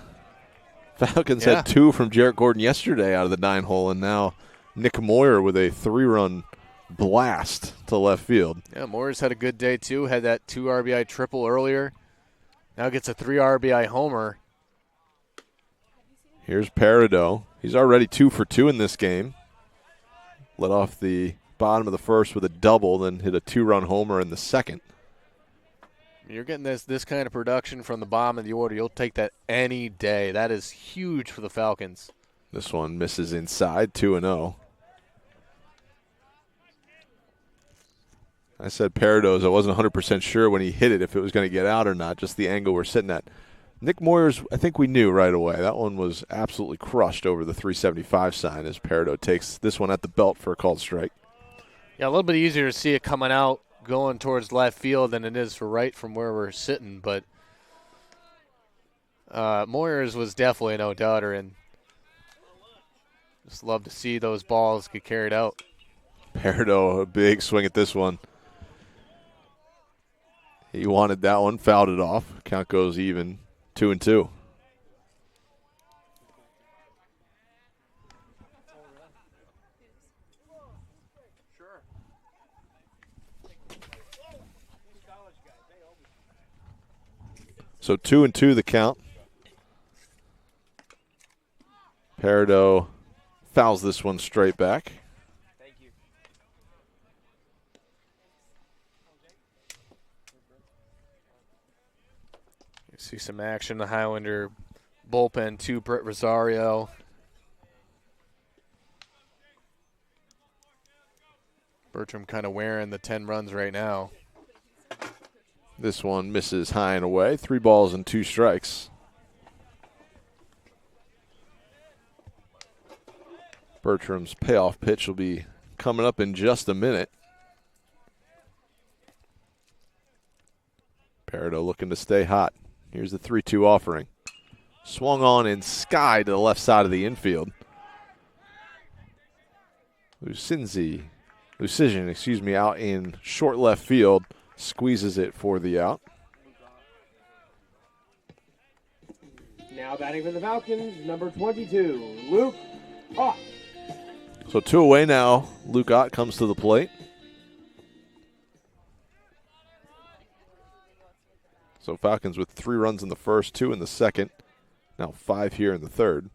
Speaker 1: Falcons had 2 from Jarrett Gordon yesterday out of the 9-hole, and now Nick Moyer with a 3-run blast to left field.
Speaker 2: Yeah, Moyer's had a good day too. Had that 2 RBI triple earlier. Now gets a 3 RBI homer.
Speaker 1: Here's Peridot. He's already 2 for 2 in this game. Led off the bottom of the first with a double, then hit a 2-run homer in the second.
Speaker 2: You're getting this kind of production from the bottom of the order. You'll take that any day. That is huge for the Falcons.
Speaker 1: This one misses inside, 2-0. I said Peridot. I wasn't 100% sure when he hit it if it was going to get out or not, just the angle we're sitting at. Nick Moyer's, I think we knew right away. That one was absolutely crushed over the 375 sign as Peridot takes this one at the belt for a called strike.
Speaker 2: Yeah, a little bit easier to see it coming out going towards left field than it is for right from where we're sitting, but Moyer's was definitely a no-doubter, and just love to see those balls get carried out.
Speaker 1: Peridot, a big swing at this one. He wanted that one, fouled it off. Count goes even, 2-2. So 2-2 the count. Peridot fouls this one straight back.
Speaker 2: You see some action. The Highlander bullpen to Brett Rosario. Bertram kind of wearing the 10 runs right now.
Speaker 1: This one misses high and away. 3 balls and 2 strikes. Bertram's payoff pitch will be coming up in just a minute. Peridot looking to stay hot. Here's the 3-2 offering. Swung on and skied to the left side of the infield. Lucision, out in short left field. Squeezes it for the out.
Speaker 3: Now batting for the Falcons, number 22, Luke Ott.
Speaker 1: So 2 away now. Luke Ott comes to the plate. So Falcons with 3 runs in the first, 2 in the second. Now 5 here in the third.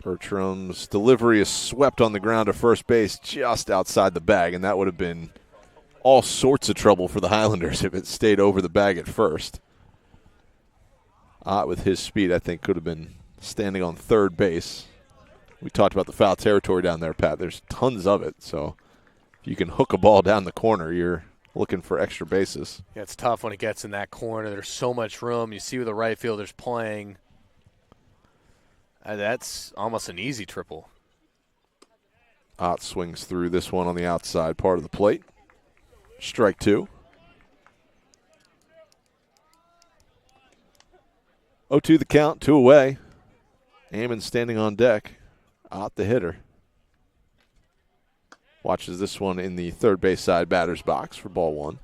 Speaker 1: Bertram's delivery is swept on the ground to first base just outside the bag, and that would have been all sorts of trouble for the Highlanders if it stayed over the bag at first. Ott, with his speed, I think could have been standing on third base. We talked about the foul territory down there, Pat. There's tons of it, so if you can hook a ball down the corner, you're looking for extra bases.
Speaker 2: Yeah, it's tough when it gets in that corner. There's so much room. You see where the right fielder's playing. That's almost an easy triple.
Speaker 1: Ott swings through this one on the outside part of the plate. Strike 2. 0-2 the count, 2 away. Ammon standing on deck. Ott the hitter. Watches this one in the third base side batter's box for ball 1.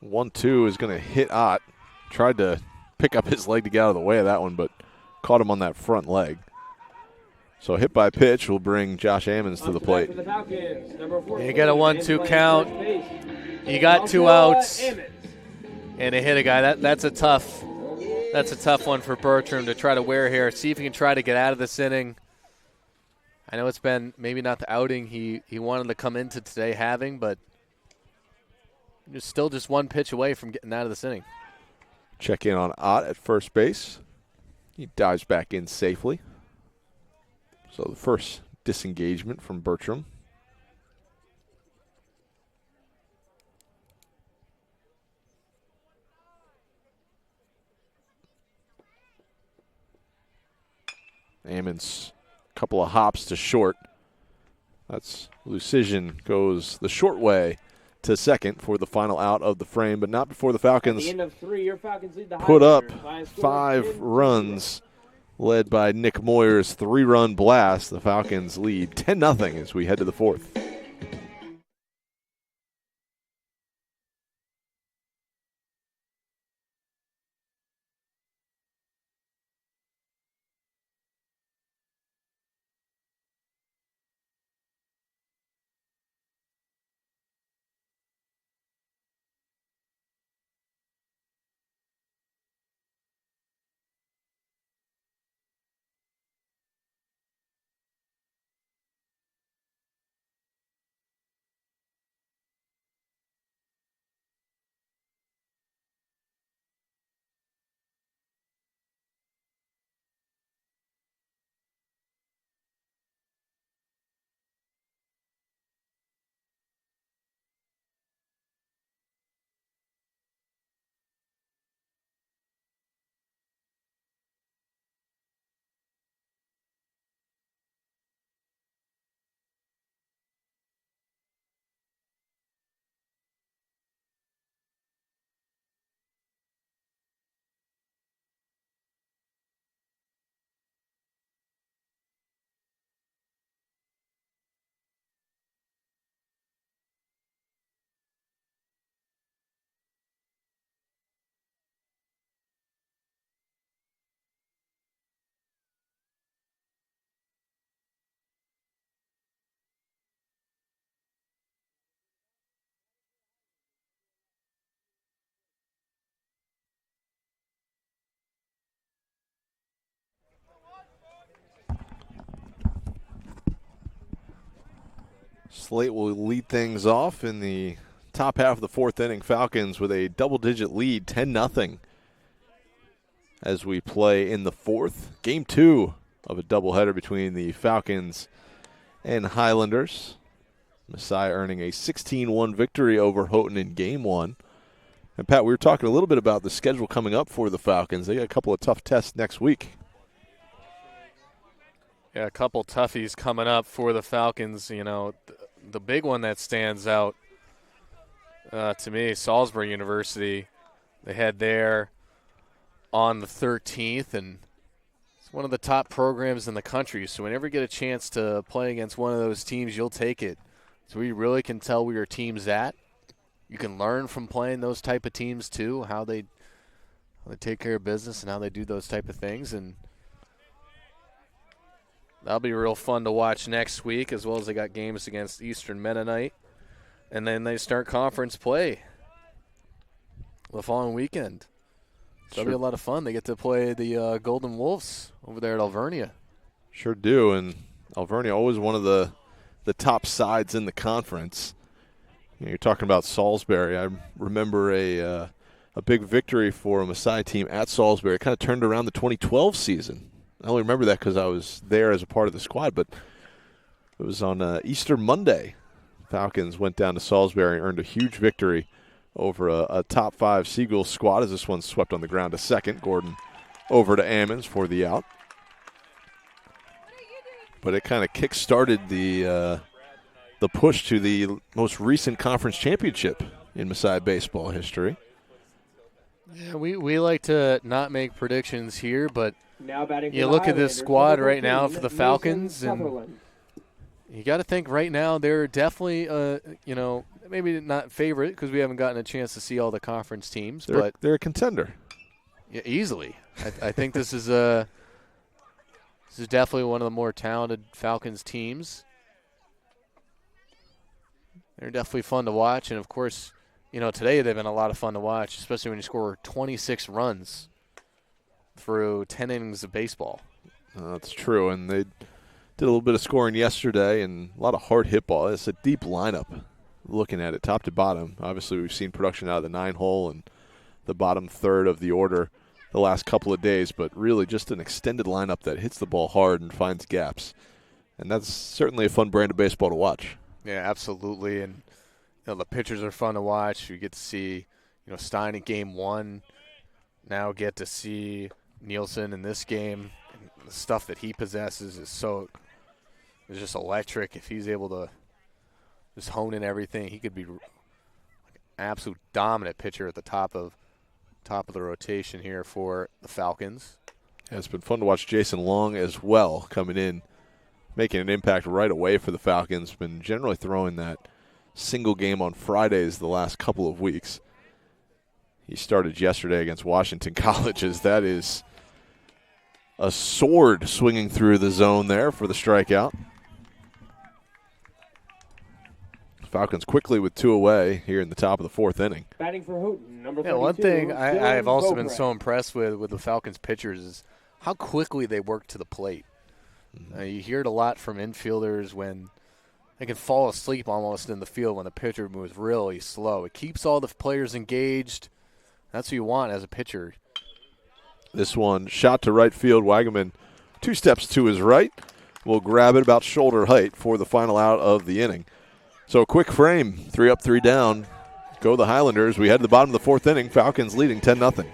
Speaker 1: One-two is going to hit Ott. Tried to pick up his leg to get out of the way of that one, but caught him on that front leg. So hit by pitch will bring Josh Ammons to the plate.
Speaker 2: You got a 1-2 count. You got 2 outs, and they hit a guy. That's a tough one for Bertram to try to wear here. See if he can try to get out of this inning. I know it's been maybe not the outing he wanted to come into today having, but you're still just 1 pitch away from getting out of this inning.
Speaker 1: Check in on Ott at first base. He dives back in safely. So the first disengagement from Bertram. Ammons, a couple of hops to short. That's Lucision goes the short way to second for the final out of the frame, but not before the Falcons put up 5 runs, led by Nick Moyer's 3-run blast. The Falcons lead 10-0 as we head to the 4th. Slate will lead things off in the top half of the fourth inning. Falcons with a double-digit lead, 10-0, as we play in the fourth. Game 2 of a doubleheader between the Falcons and Highlanders. Messiah earning a 16-1 victory over Houghton in Game 1. And, Pat, we were talking a little bit about the schedule coming up for the Falcons. They got a couple of tough tests next week.
Speaker 2: Yeah, a couple toughies coming up for the Falcons. You know, the big one that stands out to me, Salisbury University. They head there on the 13th, and it's one of the top programs in the country. So whenever you get a chance to play against one of those teams, you'll take it. So we really can tell where your team's at. You can learn from playing those type of teams too, how they take care of business and how they do those type of things. And that'll be real fun to watch next week, as well as they got games against Eastern Mennonite. And then they start conference play the following weekend. So that'll be a lot of fun. They get to play the Golden Wolves over there at Alvernia.
Speaker 1: Sure do, and Alvernia always one of the top sides in the conference. You're talking about Salisbury. I remember a big victory for a Messiah team at Salisbury. It kind of turned around the 2012 season. I only remember that because I was there as a part of the squad, but it was on Easter Monday. Falcons went down to Salisbury and earned a huge victory over a top 5 Seagull squad, as this one swept on the ground to second. Gordon over to Ammons for the out. But it kind of kick-started the push to the most recent conference championship in Messiah baseball history.
Speaker 2: Yeah, we like to not make predictions here, but
Speaker 3: Now batting for
Speaker 2: you
Speaker 3: the
Speaker 2: look at this
Speaker 3: Highlanders,
Speaker 2: squad
Speaker 3: number
Speaker 2: right now
Speaker 3: 14,
Speaker 2: for the
Speaker 3: Mason
Speaker 2: Falcons, and
Speaker 3: Sutherland.
Speaker 2: you got to think right now they're definitely, maybe not favorite because we haven't gotten a chance to see all the conference teams, but
Speaker 1: They're a contender.
Speaker 2: yeah, easily. I think this is definitely one of the more talented Falcons teams. They're definitely fun to watch, and of course, today they've been a lot of fun to watch, especially when you score 26 runs through 10 innings of baseball.
Speaker 1: That's true, and they did a little bit of scoring yesterday and a lot of hard hit ball. It's a deep lineup looking at it top to bottom. Obviously, we've seen production out of the 9-hole and the bottom third of the order the last couple of days, but really just an extended lineup that hits the ball hard and finds gaps. And that's certainly a fun brand of baseball to watch.
Speaker 2: Yeah, absolutely. And the pitchers are fun to watch. You get to see, Stein in Game 1. Now get to see Nielsen in this game. And the stuff that he possesses is just electric. If he's able to just hone in everything, he could be an absolute dominant pitcher at the top of the rotation here for the Falcons.
Speaker 1: Yeah, it's been fun to watch Jason Long as well coming in, making an impact right away for the Falcons. Been generally throwing that single game on Fridays the last couple of weeks. He started yesterday against Washington College, as that is a sword swinging through the zone there for the strikeout. Falcons quickly with 2 away here in the top of the fourth inning.
Speaker 3: Batting for Houghton, number 32.
Speaker 2: Yeah, one thing I've also been
Speaker 3: Beaupre.
Speaker 2: so impressed with the Falcons pitchers is how quickly they work to the plate. You hear it a lot from infielders when they can fall asleep almost in the field when the pitcher moves really slow. It keeps all the players engaged. That's what you want as a pitcher.
Speaker 1: This one shot to right field. Wagaman 2 steps to his right. Will grab it about shoulder height for the final out of the inning. So a quick frame, 3 up, 3 down. Go the Highlanders. We head to the bottom of the fourth inning. Falcons leading 10-0.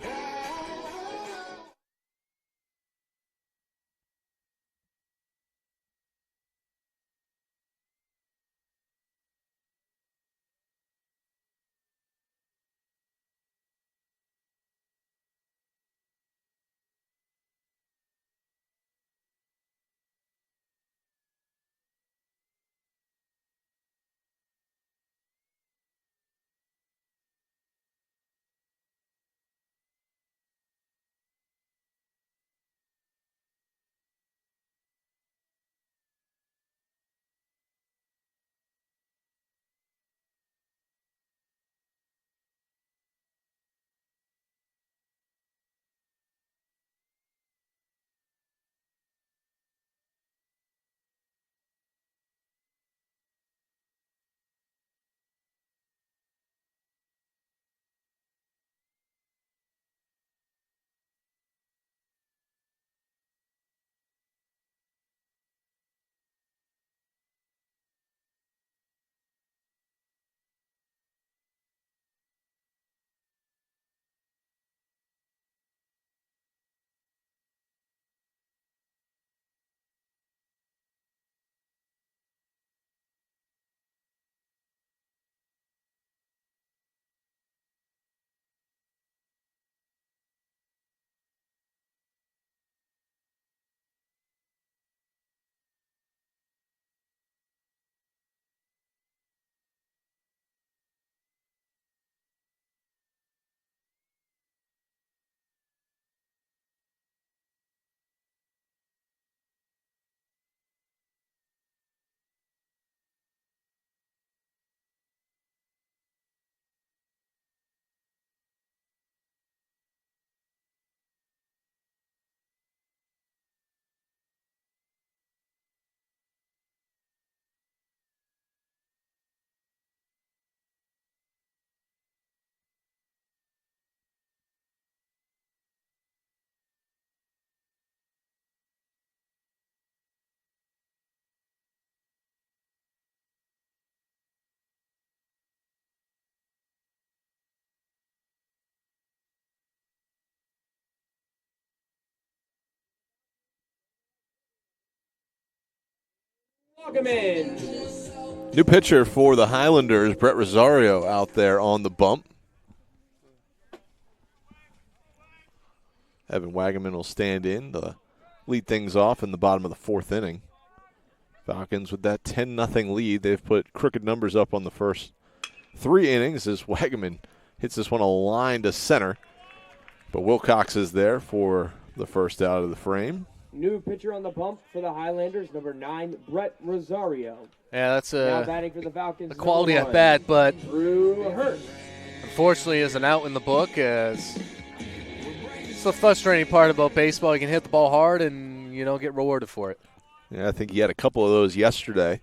Speaker 3: Welcome in.
Speaker 1: New pitcher for the Highlanders, Brett Rosario, out there on the bump. Evan Wagaman will stand in to lead things off in the bottom of the fourth inning. Falcons with that 10-0 lead. They've put crooked numbers up on the first 3 innings as Wagaman hits this one a line to center. But Wilcox is there for the first out of the frame.
Speaker 3: New pitcher on the bump for the Highlanders, number 9, Brett Rosario.
Speaker 2: Yeah, that's
Speaker 3: Now batting for the Falcons,
Speaker 2: a quality
Speaker 3: number
Speaker 2: at bat, but
Speaker 3: Drew Hurt.
Speaker 2: unfortunately is an out in the book. As it's the frustrating part about baseball. You can hit the ball hard and you don't get rewarded for it.
Speaker 1: Yeah, I think he had a couple of those yesterday.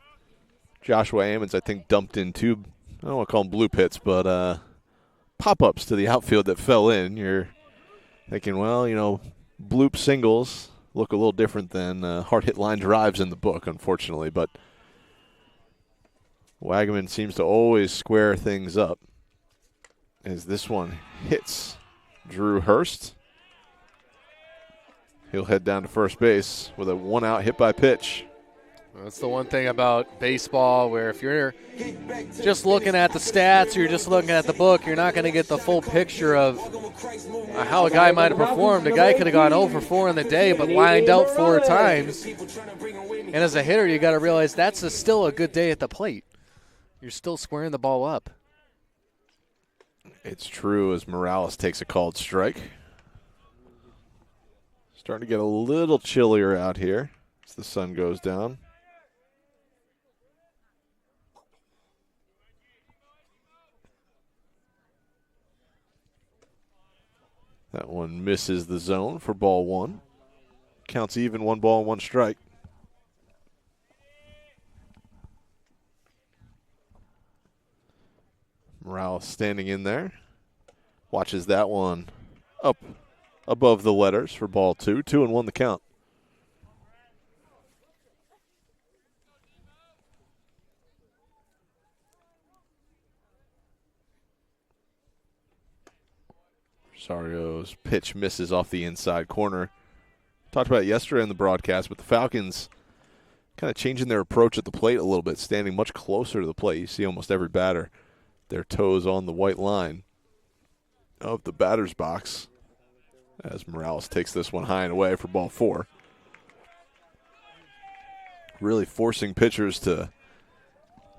Speaker 1: Joshua Ammons, I think, dumped in 2, I don't want to call them blue pits, but pop-ups to the outfield that fell in. You're thinking, well, bloop singles look a little different than hard-hit line drives in the book, unfortunately. But Wagaman seems to always square things up as this one hits Drew Hurst. He'll head down to first base with a 1-out hit by pitch.
Speaker 2: That's the one thing about baseball where if you're just looking at the stats or you're just looking at the book, you're not going to get the full picture of how a guy might have performed. A guy could have gone 0 for 4 in the day but lined out 4 times. And as a hitter, you got to realize that's still a good day at the plate. You're still squaring the ball up.
Speaker 1: It's true as Morales takes a called strike. Starting to get a little chillier out here as the sun goes down. That one misses the zone for ball 1. Counts even, 1 ball, 1 strike. Morales standing in there. Watches that one up above the letters for ball 2. 2-1 the count. Rosario's pitch misses off the inside corner. Talked about it yesterday in the broadcast, but the Falcons kind of changing their approach at the plate a little bit, standing much closer to the plate. You see almost every batter, their toes on the white line of the batter's box as Morales takes this one high and away for ball 4. Really forcing pitchers to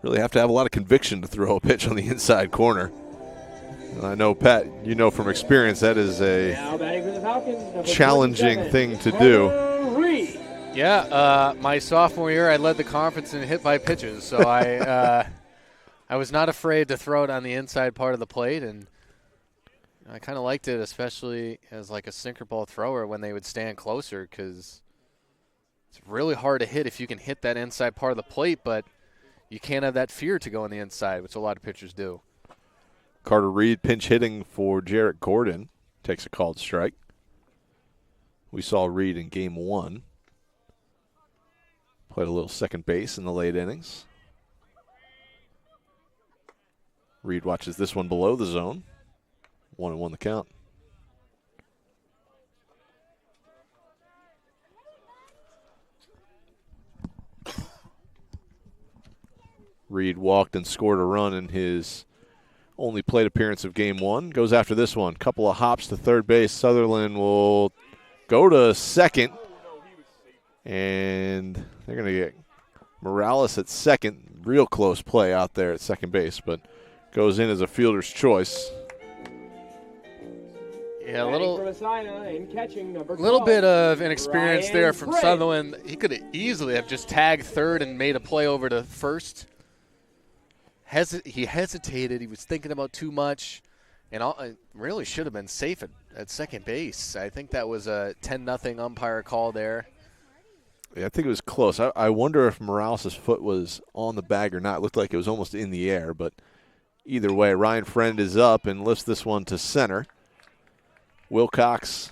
Speaker 1: really have to have a lot of conviction to throw a pitch on the inside corner. And I know, Pat, you know from experience that is a challenging thing to do.
Speaker 2: Yeah, my sophomore year I led the conference in hit by pitches, so I was not afraid to throw it on the inside part of the plate, and I kind of liked it, especially as like a sinker ball thrower when they would stand closer, because it's really hard to hit if you can hit that inside part of the plate, but you can't have that fear to go on the inside, which a lot of pitchers do.
Speaker 1: Carter Reed pinch hitting for Jarrett Gordon. Takes a called strike. We saw Reed in game 1. Played a little second base in the late innings. Reed watches this one below the zone. 1-1 the count. Reed walked and scored a run in his only plate appearance of game 1. Goes after this one. Couple of hops to third base. Sutherland will go to second. And they're going to get Morales at second. Real close play out there at second base, but goes in as a fielder's choice.
Speaker 2: Yeah, a little bit of inexperience there from Sutherland. He could easily have just tagged third and made a play over to first. He hesitated. He was thinking about too much, and really should have been safe at second base. I think that was a 10-0 umpire call there.
Speaker 1: Yeah, I think it was close. I wonder if Morales' foot was on the bag or not. It looked like it was almost in the air, but either way, Ryan Friend is up and lifts this one to center. Wilcox,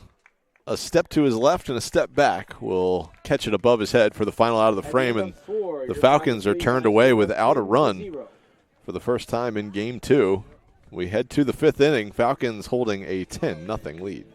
Speaker 1: a step to his left and a step back, will catch it above his head for the final out of the frame, and the Falcons are turned away without a run for the first time in game 2. We head to the 5th inning, Falcons holding a 10-0 lead.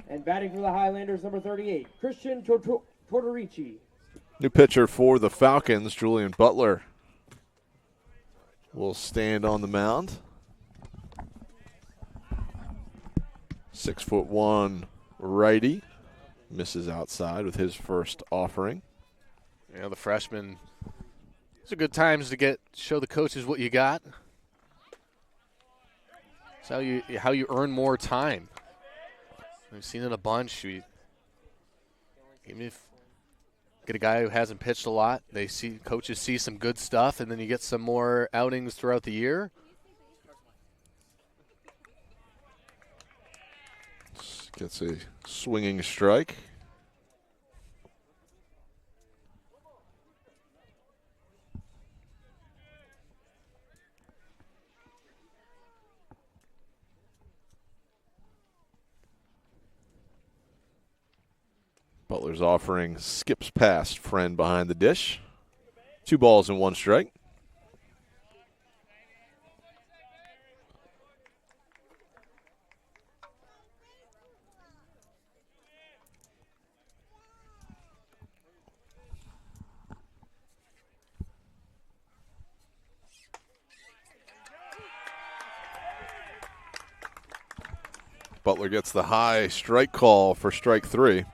Speaker 3: And batting for the Highlanders, number 38, Christian Tortorici.
Speaker 1: New pitcher for the Falcons, Julian Butler, will stand on the mound. 6'1" righty. Misses outside with his first offering.
Speaker 2: Yeah, the freshman. These are good times to show the coaches what you got. It's how you earn more time. We've seen it a bunch. Even if get a guy who hasn't pitched a lot, coaches see some good stuff, and then you get some more outings throughout the year.
Speaker 1: Gets a swinging strike. Butler's offering skips past friend behind the dish. 2 balls and 1 strike. Butler gets the high strike call for strike 3.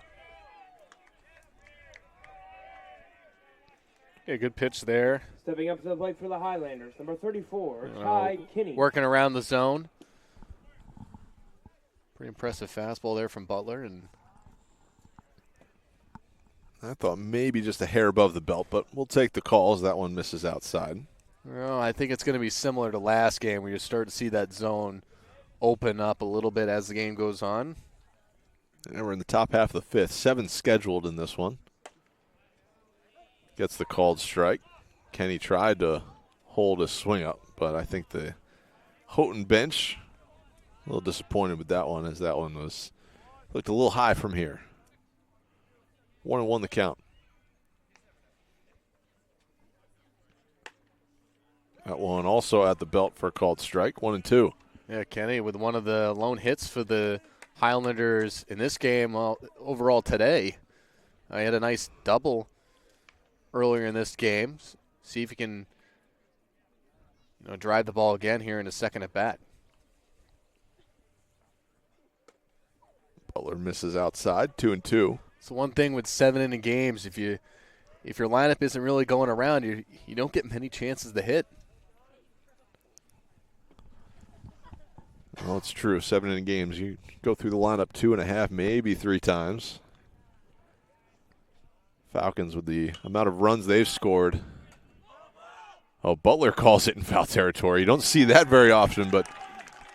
Speaker 2: Yeah, good pitch there.
Speaker 3: Stepping up to the plate for the Highlanders, number 34, Ty Kinney.
Speaker 2: Working around the zone. Pretty impressive fastball there from Butler. And
Speaker 1: I thought maybe just a hair above the belt, but we'll take the call as that one misses outside.
Speaker 2: well, I think it's going to be similar to last game where you start to see that zone open up a little bit as the game goes on.
Speaker 1: And we're in the top half of the 5th. 7 scheduled in this one. Gets the called strike. Kenny tried to hold his swing up, but I think the Houghton bench a little disappointed with that one, as that one looked a little high from here. 1-1 the count. That one also at the belt for a called strike. 1-2.
Speaker 2: Yeah, Kenny with one of the lone hits for the Highlanders in this game overall today. He had a nice double earlier in this game. See if he can drive the ball again here in the second at bat.
Speaker 1: Butler misses outside. 2-2.
Speaker 2: So one thing with 7-inning games, if your lineup isn't really going around, you don't get many chances to hit.
Speaker 1: Well, it's true. 7-inning games, you go through the lineup 2.5, maybe 3 times. Falcons with the amount of runs they've scored. Oh, Butler calls it in foul territory. You don't see that very often, but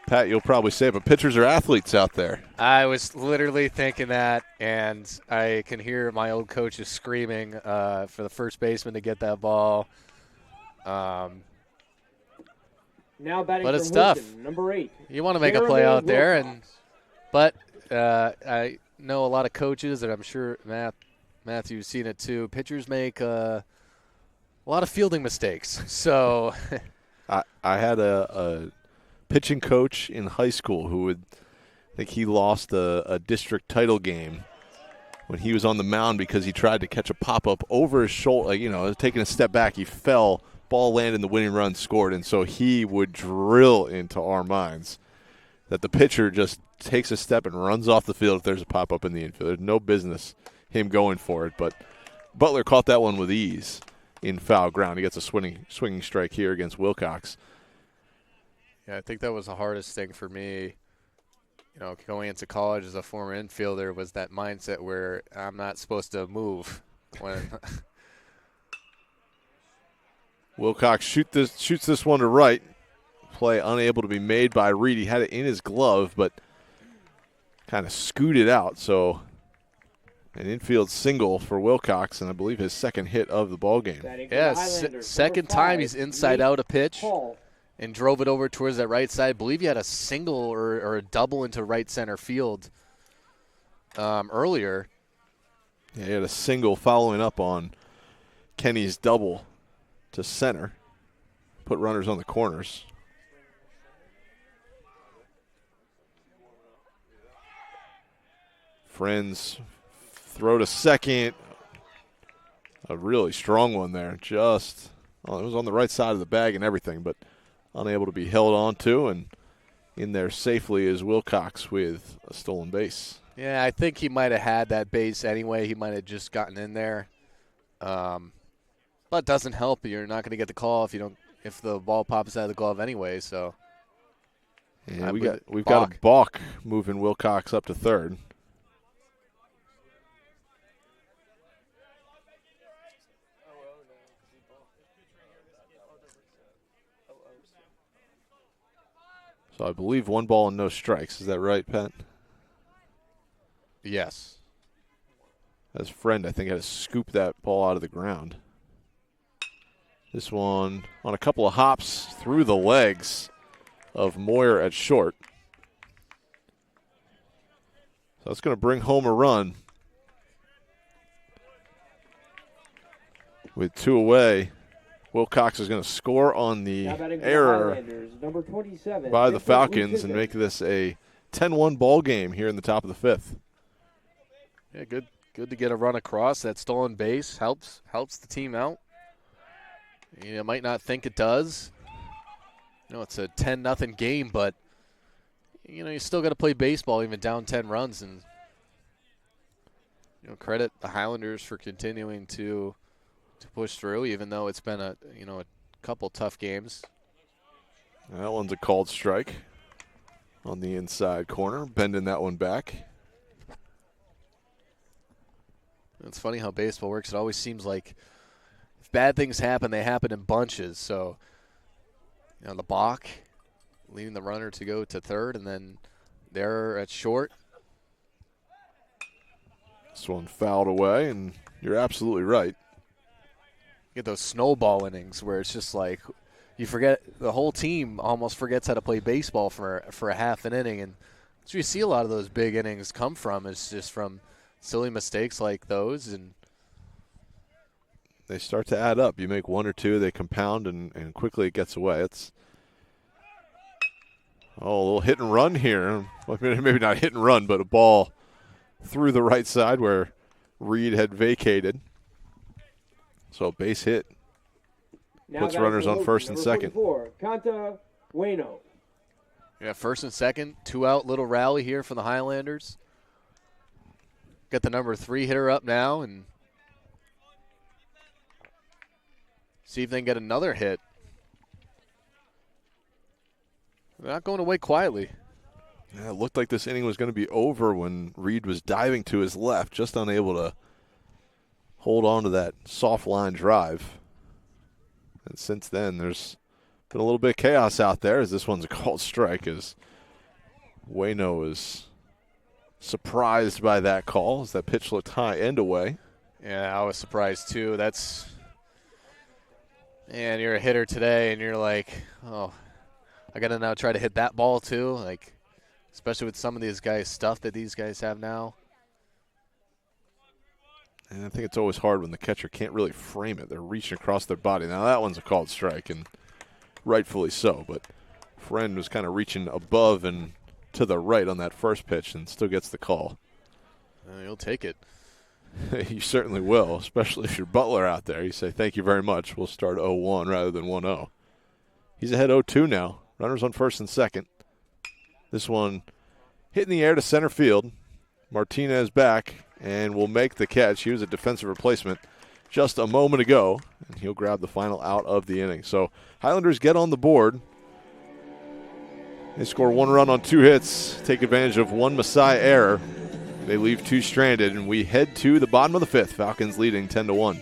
Speaker 1: Pat, you'll probably say it, but pitchers are athletes out there.
Speaker 2: I was literally thinking that, and I can hear my old coaches screaming for the first baseman to get that ball.
Speaker 3: Now batting
Speaker 2: But
Speaker 3: from
Speaker 2: it's tough.
Speaker 3: Houghton, number 8.
Speaker 2: You want to make a play out there, but I know a lot of coaches, and I'm sure Matthew's seen it too. Pitchers make a lot of fielding mistakes. So
Speaker 1: I had a pitching coach in high school who I think he lost a district title game when he was on the mound because he tried to catch a pop-up over his shoulder, taking a step back. He fell. Ball landed, the winning run scored, and so he would drill into our minds that the pitcher just takes a step and runs off the field if there's a pop-up in the infield. There's no business him going for it, but Butler caught that one with ease in foul ground. He gets a swinging strike here against Wilcox.
Speaker 2: yeah, I think that was the hardest thing for me. Going into college as a former infielder was that mindset where I'm not supposed to move when.
Speaker 1: Wilcox shoots this one to right. Play unable to be made by Reed. He had it in his glove, but kind of scooted out. So an infield single for Wilcox, and I believe his second hit of the ball game.
Speaker 2: Yeah, second time he's inside out a pitch and drove it over towards that right side. I believe he had a single or a double into right center field earlier.
Speaker 1: Yeah, he had a single following up on Kenny's double to center, put runners on the corners. Friends throw to second. A really strong one there. Just, well, it was on the right side of the bag and everything, but unable to be held onto. And in there safely is Wilcox with a stolen base.
Speaker 2: Yeah, I think he might have had that base anyway. He might have just gotten in there. But it doesn't help. You're not going to get the call if the ball pops out of the glove anyway. So
Speaker 1: And we've got a balk moving Wilcox up to third. So I believe 1 ball and no strikes. Is that right, Pat?
Speaker 2: Yes.
Speaker 1: As Friend, I think, had to scoop that ball out of the ground. This one on a couple of hops through the legs of Moyer at short. So that's going to bring home a run. With 2 away, Wilcox is going to score on the error
Speaker 3: number 27,
Speaker 1: by the Falcons and make this a 10-1 ball game here in the top of the 5th.
Speaker 2: Yeah, good to get a run across. That stolen base helps the team out. You might not think it does. It's a 10-0 game, but you still got to play baseball even down 10 runs, and credit the Highlanders for continuing to push through, even though it's been a couple tough games.
Speaker 1: That one's a called strike on the inside corner, bending that one back.
Speaker 2: It's funny how baseball works. It always seems like if bad things happen, they happen in bunches. So, the balk, leading the runner to go to third, and then they're at short.
Speaker 1: This one fouled away, and you're absolutely right.
Speaker 2: You get those snowball innings where it's just like you forget, the whole team almost forgets how to play baseball for a half an inning. And so you see a lot of those big innings come from. It's just from silly mistakes like those, and
Speaker 1: they start to add up. You make 1 or 2, they compound, and quickly it gets away. It's a little hit and run here. Well, maybe not hit and run, but a ball through the right side where Reed had vacated. So a base hit puts runners on first and second.
Speaker 3: Conta Bueno.
Speaker 2: Yeah, first and second, 2-out little rally here for the Highlanders. Got the number 3 hitter up now, and see if they can get another hit. They're not going away quietly.
Speaker 1: Yeah, it looked like this inning was going to be over when Reed was diving to his left, just unable to hold on to that soft line drive. And since then, there's been a little bit of chaos out there, as this one's a called strike, as Bueno is surprised by that call, as that pitch looked high and away.
Speaker 2: Yeah, I was surprised too. And you're a hitter today, and you're like, oh, I got to now try to hit that ball too, like, especially with some of these guys' stuff that these guys have now.
Speaker 1: And I think it's always hard when the catcher can't really frame it. They're reaching across their body. Now that one's a called strike, and rightfully so, but Friend was kind of reaching above and to the right on that first pitch and still gets the call.
Speaker 2: You'll take it.
Speaker 1: You certainly will, especially if you're Butler out there. You say, thank you very much. We'll start 0-1 rather than 1-0. He's ahead 0-2 now. Runners on first and second. This one hit in the air to center field. Martinez back and will make the catch. He was a defensive replacement just a moment ago, and he'll grab the final out of the inning. So Highlanders get on the board. They score 1 run on 2 hits, take advantage of 1 Masai error. They leave 2 stranded, and we head to the bottom of the 5th. Falcons leading 10-1.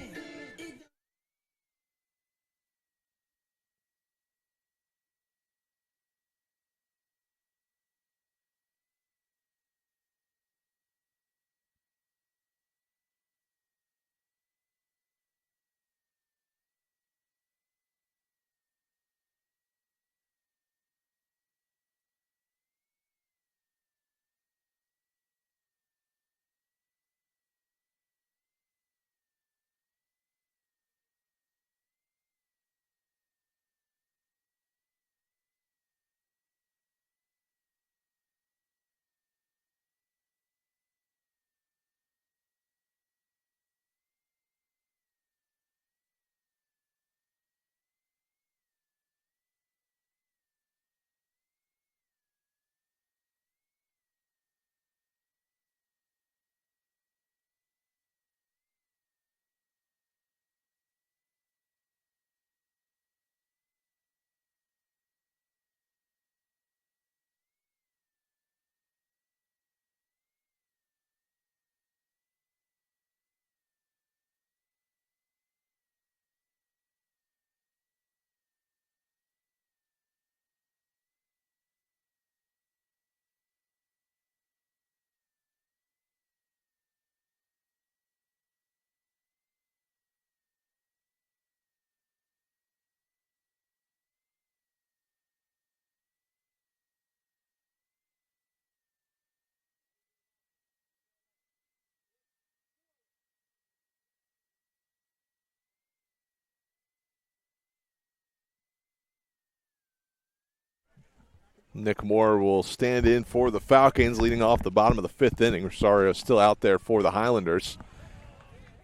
Speaker 1: Nick Moore will stand in for the Falcons, leading off the bottom of the 5th inning. Rosario still out there for the Highlanders.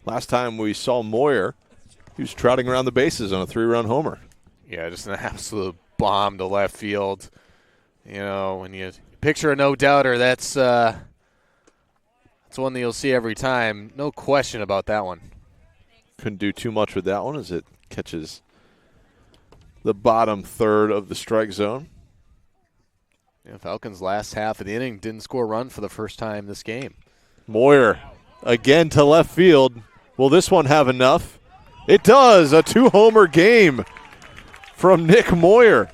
Speaker 1: Last time we saw Moyer, he was trotting around the bases on a 3-run homer.
Speaker 2: Yeah, just an absolute bomb to left field. You know, when you picture a no-doubter, that's one that you'll see every time. No question about that one.
Speaker 1: Couldn't do too much with that one as it catches the bottom third of the strike zone.
Speaker 2: Yeah, Falcons last half of the inning didn't score a run for the first time this game.
Speaker 1: Moyer again to left field. Will this one have enough? It does. A 2-homer game from Nick Moyer.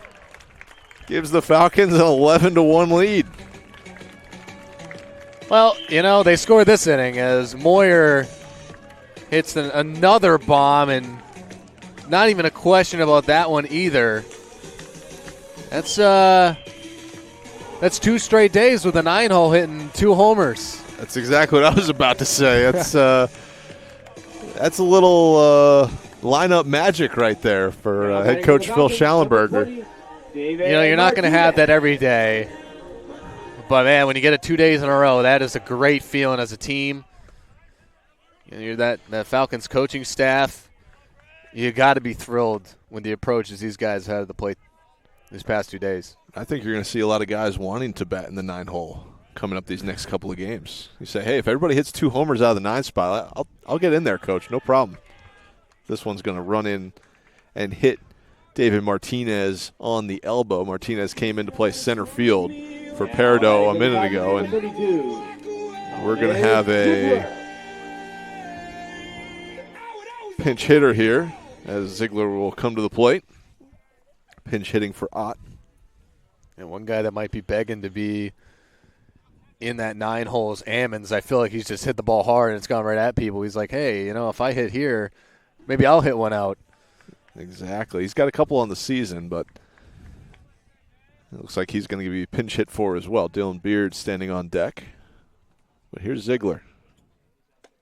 Speaker 1: Gives the Falcons an 11-1 lead.
Speaker 2: Well, you know, they scored this inning as Moyer hits another bomb, and not even a question about that one either. That's 2 straight days with a 9-hole hitting 2 homers.
Speaker 1: That's exactly what I was about to say. That's a little lineup magic right there for head coach Phil Schallenberger.
Speaker 2: You know, you're not going to have that every day. But, man, when you get it 2 days in a row, that is a great feeling as a team. You know, you're that Falcons coaching staff, you got to be thrilled with the approaches these guys had at the plate these past 2 days.
Speaker 1: I think you're going to see a lot of guys wanting to bat in the 9-hole coming up these next couple of games. You say, hey, if everybody hits 2 homers out of the 9 spot, I'll get in there, coach. No problem. This one's going to run in and hit David Martinez on the elbow. Martinez came in to play center field for Peridot a minute ago, and we're going to have a pinch hitter here as Ziegler will come to the plate. Pinch hitting for Ott.
Speaker 2: And one guy that might be begging to be in that 9 hole is Ammons. I feel like he's just hit the ball hard and it's gone right at people. He's like, hey, you know, if I hit here, maybe I'll hit one out.
Speaker 1: Exactly. He's got a couple on the season, but it looks like he's going to be pinch hit for as well. Dylan Beard standing on deck. But here's Ziegler.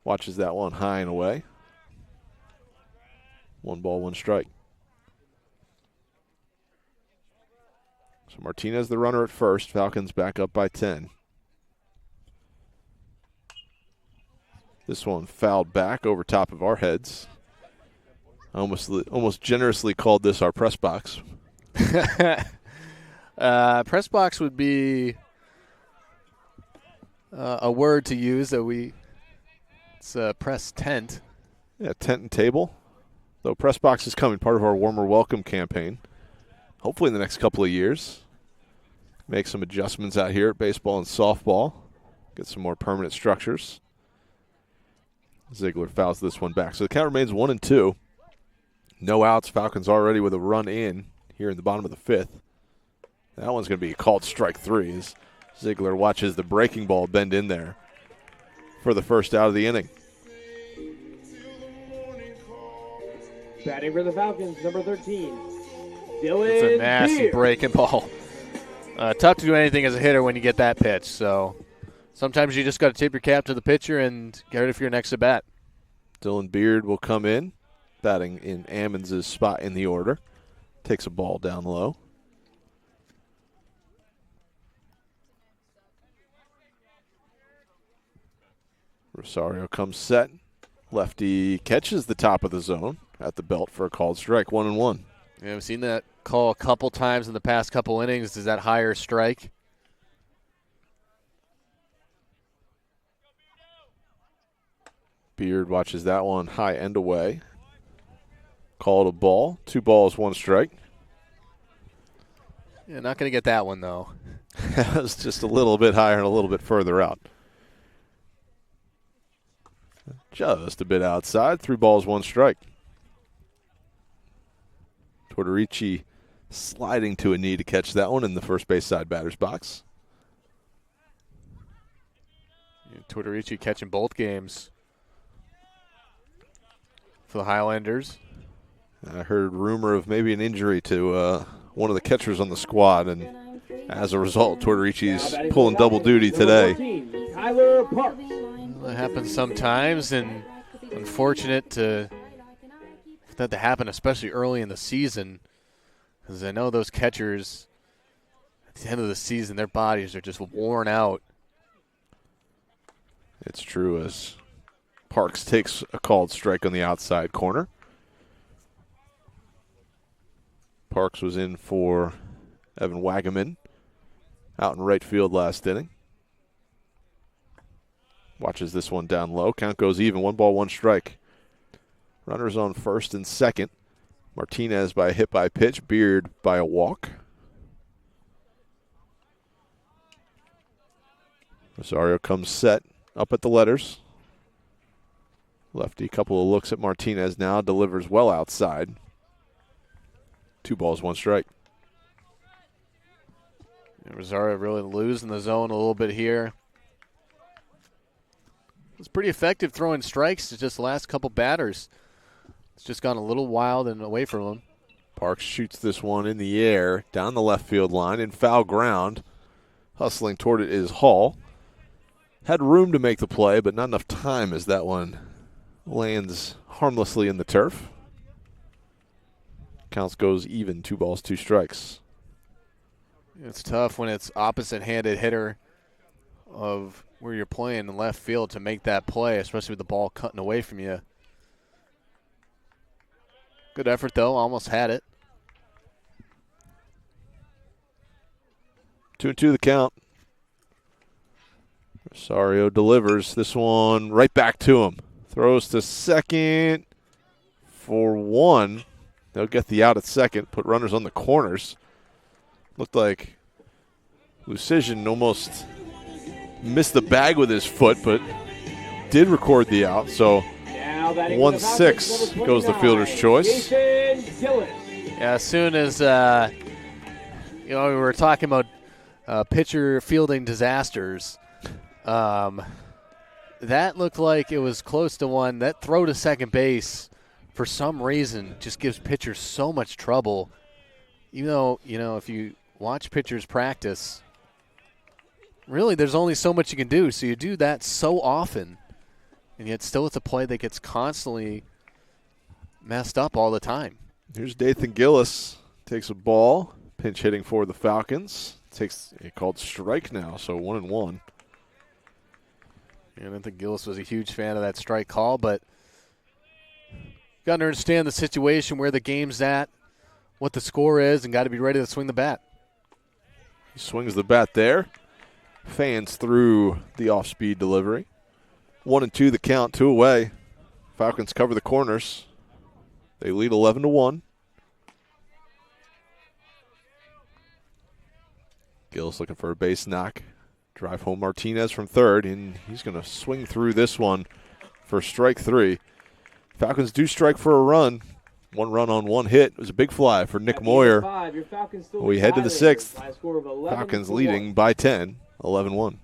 Speaker 1: Watches that one high and away. 1 ball, 1 strike. So Martinez the runner at first. Falcons back up by 10. This one fouled back over top of our heads. I almost generously called this our press box.
Speaker 2: Press box would be a word to use that it's press tent.
Speaker 1: Yeah, tent and table. Though press box is coming, part of our warmer welcome campaign. Hopefully in the next couple of years. Make some adjustments out here at baseball and softball. Get some more permanent structures. Ziegler fouls this one back. So the count remains 1-2. No outs. Falcons already with a run in here in the bottom of the 5th. That one's going to be called strike 3 as Ziegler watches the breaking ball bend in there for the first out of the inning.
Speaker 3: Batting for the Falcons, number 13, Dylan
Speaker 2: It's a nasty
Speaker 3: Beard.
Speaker 2: breaking ball. Tough to do anything as a hitter when you get that pitch. So sometimes you just got to tip your cap to the pitcher and get ready for your next at bat.
Speaker 1: Dylan Beard will come in, batting in Ammons' spot in the order. Takes a ball down low. Rosario comes set. Lefty catches the top of the zone at the belt for a called strike, 1-1.
Speaker 2: Yeah, we've seen that call a couple times in the past couple innings. Is that higher strike?
Speaker 1: Beard watches that one high and away. Called a ball. 2 balls, 1 strike.
Speaker 2: Yeah, not going to get that one, though.
Speaker 1: That was just a little bit higher and a little bit further out. Just a bit outside. 3 balls, 1 strike. Tortorici sliding to a knee to catch that one in the first base side batter's box.
Speaker 2: Yeah, Tortorici catching both games for the Highlanders.
Speaker 1: I heard rumor of maybe an injury to one of the catchers on the squad, and as a result, Tortorici's pulling double duty today.
Speaker 3: 14, Tyler Parks.
Speaker 2: Well, that happens sometimes, and unfortunate for that to happen, especially early in the season, because I know those catchers at the end of the season, their bodies are just worn out.
Speaker 1: It's true as Parks takes a called strike on the outside corner. Parks was in for Evan Wagaman out in right field last inning. Watches this one down low. Count goes even. 1 ball, 1 strike. Runners on first and second. Martinez by a hit by pitch. Beard by a walk. Rosario comes set up at the letters. Lefty, couple of looks at Martinez now. Delivers well outside. 2 balls, 1 strike.
Speaker 2: Rosario really losing the zone a little bit here. It's pretty effective throwing strikes to just the last couple batters. It's just gone a little wild and away from him.
Speaker 1: Parks shoots this one in the air down the left field line in foul ground. Hustling toward it is Hall. Had room to make the play, but not enough time as that one lands harmlessly in the turf. Counts goes even. 2 balls, 2 strikes.
Speaker 2: It's tough when it's opposite-handed hitter of where you're playing in left field to make that play, especially with the ball cutting away from you. Good effort, though. Almost had it.
Speaker 1: 2-2 the count. Rosario delivers this one right back to him. Throws to second for 1. They'll get the out at second, put runners on the corners. Looked like Lucian almost missed the bag with his foot, but did record the out. So 1-6 goes the fielder's choice.
Speaker 2: Yeah, as soon as, we were talking about pitcher fielding disasters, that looked like it was close to one. That throw to second base, for some reason, just gives pitchers so much trouble. Even though, if you watch pitchers practice, really there's only so much you can do. So you do that so often, and yet still it's a play that gets constantly messed up all the time.
Speaker 1: Here's Dathan Gillis. Takes a ball. Pinch hitting for the Falcons. Takes a called strike now, so 1-1.
Speaker 2: I don't think Gillis was a huge fan of that strike call, but got to understand the situation, where the game's at, what the score is, and got to be ready to swing the bat.
Speaker 1: He swings the bat there. Fans through the off-speed delivery. 1-2 the count, 2 away. Falcons cover the corners. They lead 11-1. Gillis looking for a base knock. Drive home Martinez from third, and he's going to swing through this one for strike 3. Falcons do strike for a run. 1 run on 1 hit. It was a big fly for Nick Moyer. We head to the 6th. Falcons leading by 10, 11-1.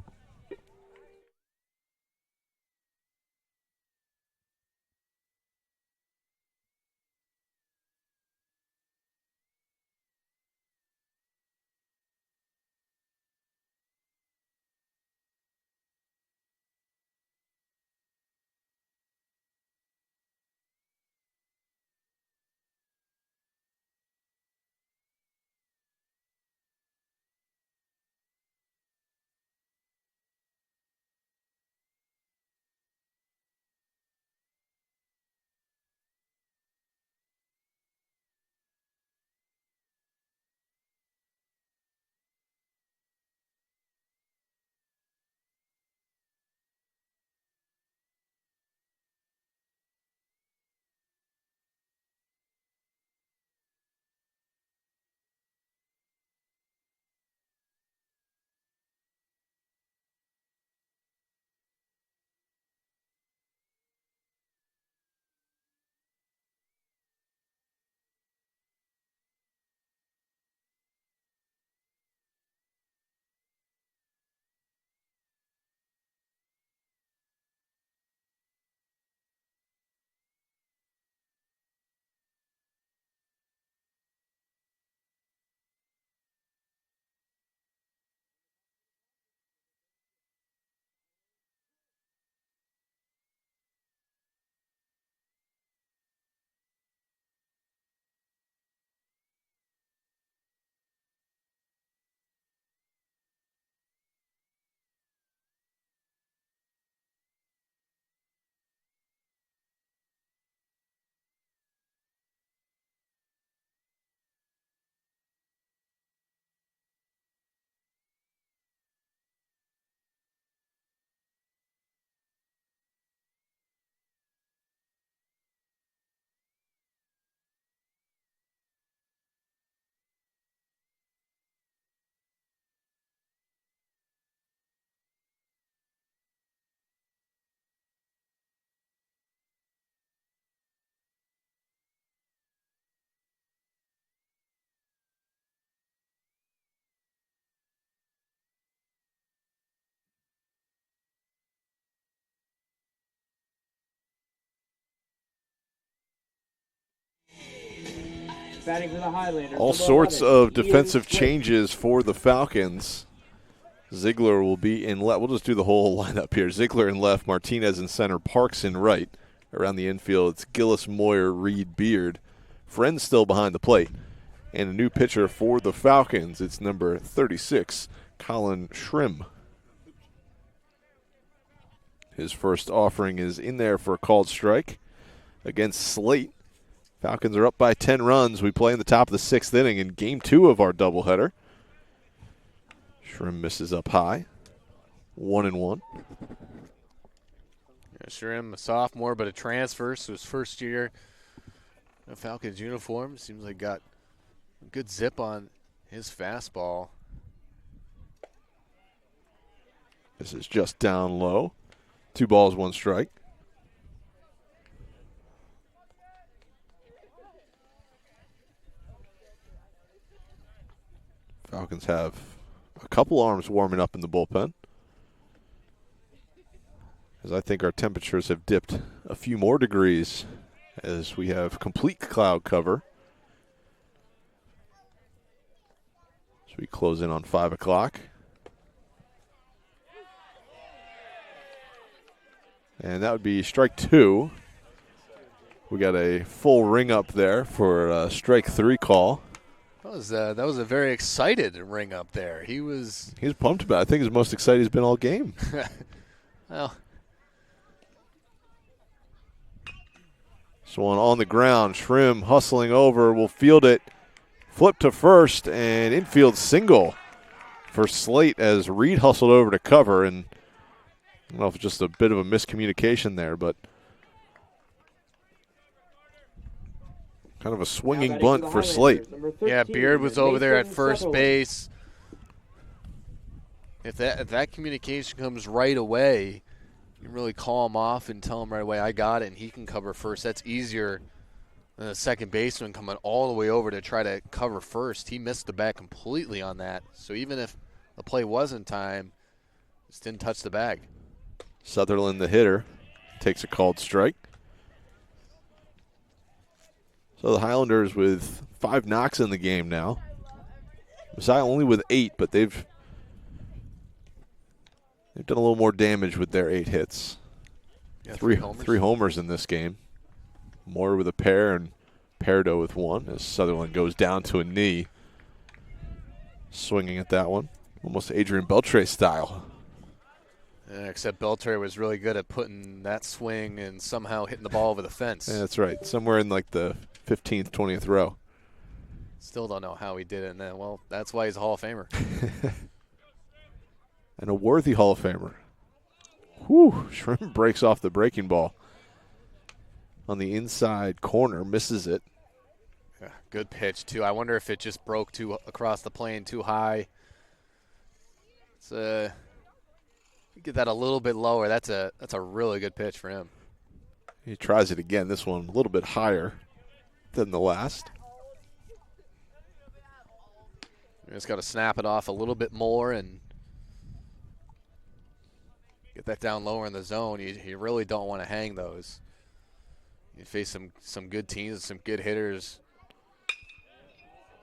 Speaker 3: Batting for the Highlanders.
Speaker 1: All
Speaker 3: number
Speaker 1: sorts
Speaker 3: 11,
Speaker 1: of defensive
Speaker 3: Ian
Speaker 1: changes for the Falcons. Ziegler will be in left. We'll just do the whole lineup here. Ziegler in left, Martinez in center, Parks in right. Around the infield, it's Gillis, Moyer, Reed, Beard. Friends still behind the plate. And a new pitcher for the Falcons. It's number 36, Colin Schrim. His first offering is in there for a called strike against Slate. Falcons are up by 10 runs. We play in the top of the 6th inning in Game 2 of our doubleheader. Schrim misses up high. 1-1.
Speaker 2: Yeah, Schrim, a sophomore, but a transfer, so his first year in a Falcons uniform. Seems like got a good zip on his fastball.
Speaker 1: This is just down low. 2 balls, 1 strike. Falcons have a couple arms warming up in the bullpen, as I think our temperatures have dipped a few more degrees as we have complete cloud cover. As we close in on 5 o'clock. And that would be strike 2. We got a full ring up there for a strike 3 call.
Speaker 2: That was a very excited ring up there. He was
Speaker 1: pumped about it. I think he's most excited he's been all game.
Speaker 2: well.
Speaker 1: So on the ground, Schrim hustling over, will field it, flip to first, and infield single for Slate as Reed hustled over to cover. And I don't know if it's just a bit of a miscommunication there, but kind of a swinging bunt for Slate.
Speaker 2: Yeah, Beard was over there at first base. If that communication comes right away, you can really call him off and tell him right away, I got it, and he can cover first. That's easier than a second baseman coming all the way over to try to cover first. He missed the bat completely on that. So even if the play was in time, just didn't touch the bag.
Speaker 1: Sutherland, the hitter, takes a called strike. So the Highlanders with 5 knocks in the game now. Messiah only with 8, but they've done a little more damage with their 8 hits.
Speaker 2: Yeah,
Speaker 1: three homers in this game. Moore with a pair and Perdo with 1 as Sutherland goes down to a knee. Swinging at that one. Almost Adrian Beltre style.
Speaker 2: Yeah, except Beltre was really good at putting that swing and somehow hitting the ball over the fence.
Speaker 1: Yeah, that's right. Somewhere in like the 15th, 20th row.
Speaker 2: Still don't know how he did it. And then, well, that's why he's a Hall of Famer.
Speaker 1: And a worthy Hall of Famer. Whew, Schrim breaks off the breaking ball. On the inside corner, misses it.
Speaker 2: Yeah, good pitch, too. I wonder if it just broke across the plane too high. It's get that a little bit lower. That's a really good pitch for him.
Speaker 1: He tries it again. This one a little bit higher than the last.
Speaker 2: You just got to snap it off a little bit more and get that down lower in the zone. You really don't want to hang those. You face some good teams and some good hitters.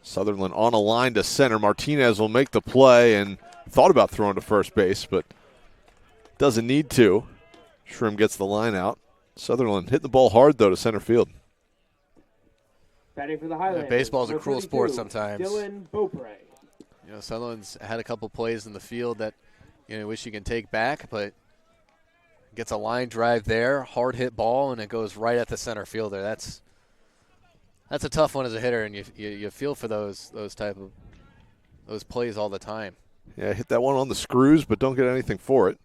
Speaker 1: Sutherland on a line to center. Martinez will make the play and thought about throwing to first base, but doesn't need to. Schrim gets the line out. Sutherland hit the ball hard, though, to center field.
Speaker 3: Batting for the Highlanders.
Speaker 2: Baseball's a cruel sport sometimes.
Speaker 3: Dylan Beaupre.
Speaker 2: You know, Sutherland's had a couple plays in the field that wish he can take back, but gets a line drive there, hard hit ball, and it goes right at the center fielder. That's a tough one as a hitter, and you feel for those plays all the time.
Speaker 1: Yeah, hit that one on the screws, but don't get anything for it.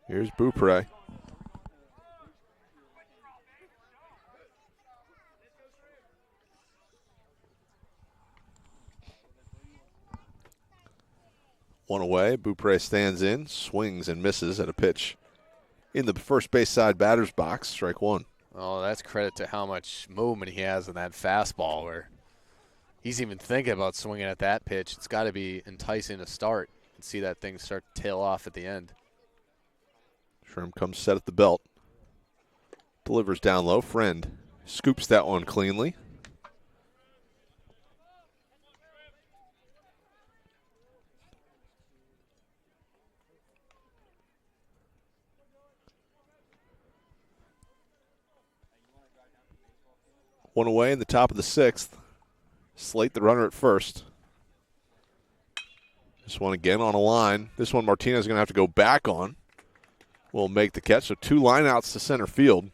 Speaker 1: Here's Beaupre. One away. Beaupre stands in, swings and misses at a pitch in the first base side batter's box. Strike 1.
Speaker 2: Oh, that's credit to how much movement he has in that fastball where he's even thinking about swinging at that pitch. It's got to be enticing to start and see that thing start to tail off at the end.
Speaker 1: Schrim comes set at the belt. Delivers down low. Friend scoops that one cleanly. One away in the top of the 6th. Slate the runner at first. This one again on a line. This one Martinez is going to have to go back on. Will make the catch. So 2 lineouts to center field.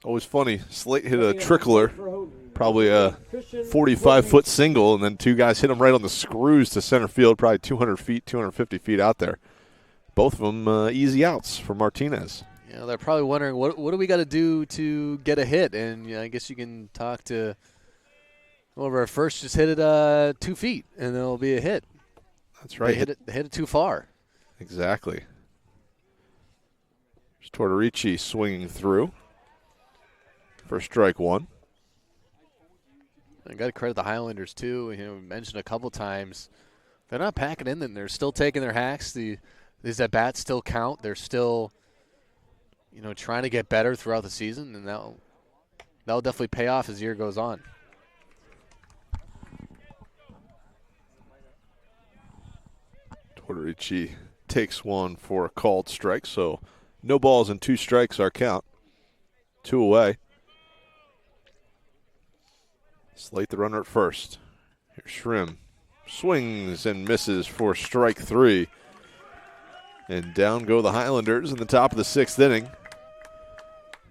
Speaker 1: Always funny. Slate hit a trickler, probably a 45-foot single, and then 2 guys hit him right on the screws to center field, probably 200 feet, 250 feet out there. Both of them easy outs for Martinez.
Speaker 2: Yeah, they're probably wondering, what do we got to do to get a hit? And I guess you can talk to whoever at first, just hit it 2 feet, and it'll be a hit.
Speaker 1: That's right.
Speaker 2: They hit it too far.
Speaker 1: Exactly. There's Tortorici swinging through for strike 1.
Speaker 2: I got to credit the Highlanders, too. We mentioned a couple times, they're not packing in, and they're still taking their hacks. These at-bats still count. They're still trying to get better throughout the season, and that'll definitely pay off as the year goes on.
Speaker 1: Tortorici takes one for a called strike, so no balls and 2 strikes our count. 2 away. Slate the runner at first. Here's Shrim. Swings and misses for strike 3. And down go the Highlanders in the top of the 6th inning.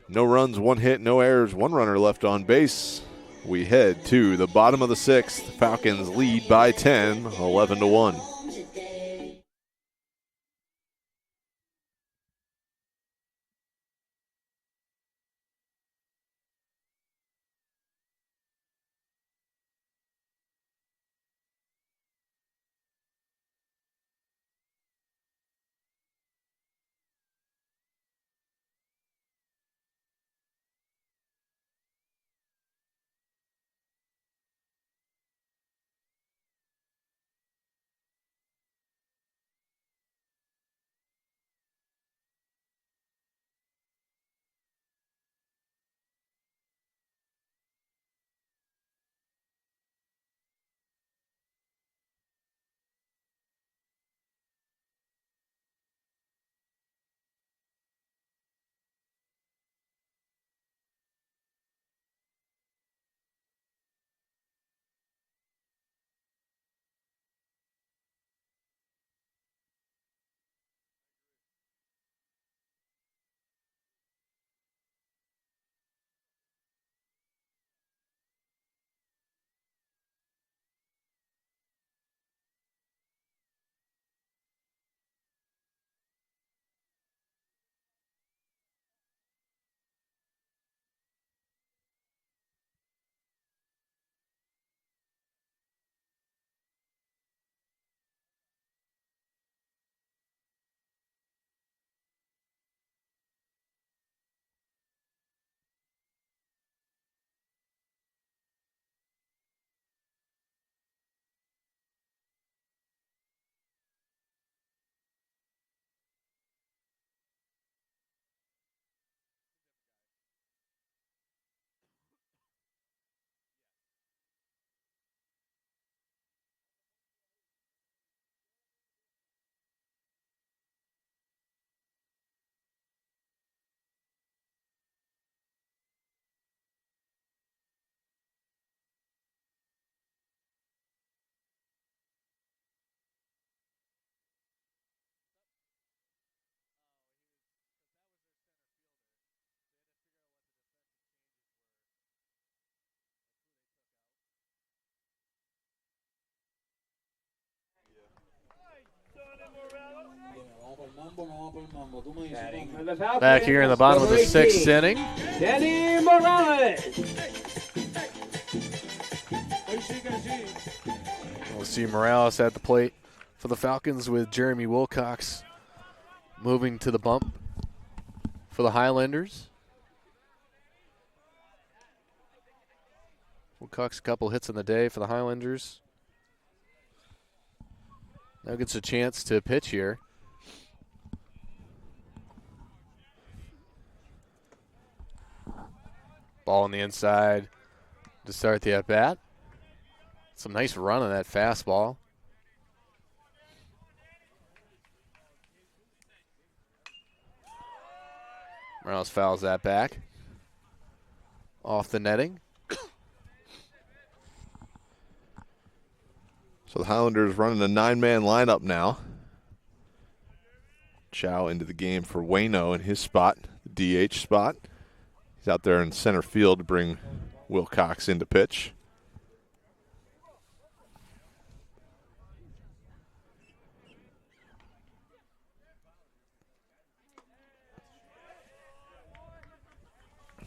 Speaker 1: No runs, 1 hit, no errors, 1 runner left on base. We head to the bottom of the 6th. Falcons lead by 10, 11-1.
Speaker 2: Back here in the bottom of the 6th inning.
Speaker 3: Danny Morales.
Speaker 2: We'll see Morales at the plate for the Falcons with Jeremy Wilcox moving to the bump for the Highlanders. Wilcox, a couple hits in the day for the Highlanders. Now gets a chance to pitch here. Ball on the inside to start the at-bat. Some nice run on that fastball. Morales fouls that back. off the netting.
Speaker 1: So the Highlanders running a 9-man lineup now. Chow into the game for Waino in his spot, the DH spot. He's out there in center field to bring Wilcox into pitch.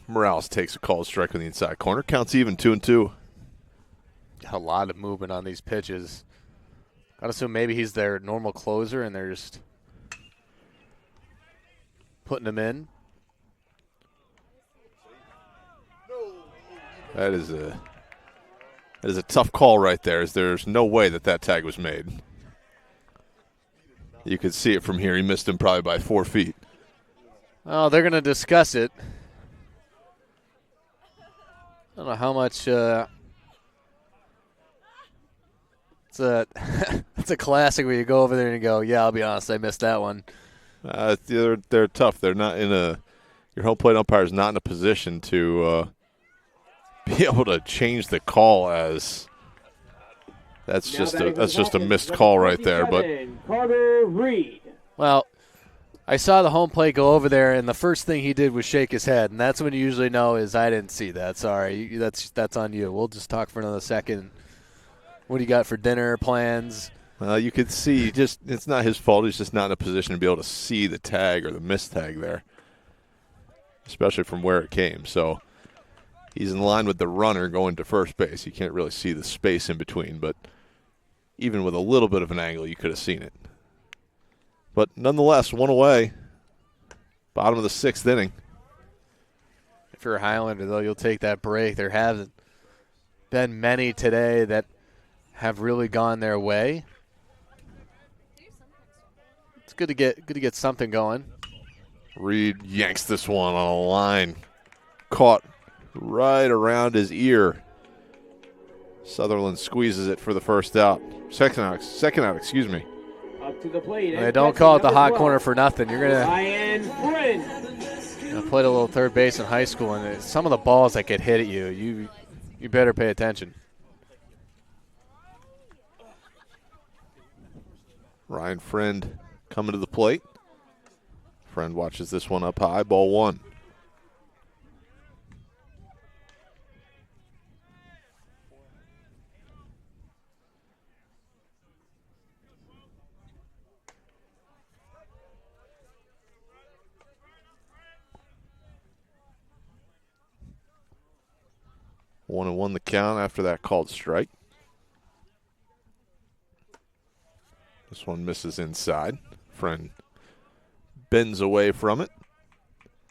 Speaker 1: Morales takes a called strike on the inside corner. Counts even 2-2.
Speaker 2: A lot of movement on these pitches. Gotta assume maybe he's their normal closer and they're just putting him in.
Speaker 1: That is a tough call right there, as there's no way that tag was made. You could see it from here. He missed him probably by 4 feet.
Speaker 2: Oh, they're going to discuss it. I don't know how much it's a classic where you go over there and you go, yeah, I'll be honest, I missed that one.
Speaker 1: They're tough. They're not in your home plate umpire is not in a position to be able to change the call, as that's just a missed call right there. But
Speaker 3: Carter Reed.
Speaker 2: Well, I saw the home plate go over there, and the first thing he did was shake his head, and that's when you usually know is I didn't see that. Sorry, that's on you. We'll just talk for another second. What do you got for dinner plans?
Speaker 1: You could see it's not his fault. He's just not in a position to be able to see the tag or the missed tag there, especially from where it came. So he's in line with the runner going to first base. You can't really see the space in between, but even with a little bit of an angle, you could have seen it. But nonetheless, one away, bottom of the 6th inning.
Speaker 2: If you're a Highlander, though, you'll take that break. There haven't been many today that have really gone their way. It's good to get something going.
Speaker 1: Reed yanks this one on a line, caught right around his ear. Sutherland squeezes it for the first out. Second out, excuse me.
Speaker 3: Up to the plate.
Speaker 2: They don't call it the hot corner for nothing. You're gonna I played a little third base in high school, and some of the balls that get hit at you better pay attention.
Speaker 1: Ryan Friend coming to the plate. Friend watches this one up high, ball 1. One and one the count after that called strike. This one misses inside. Friend bends away from it.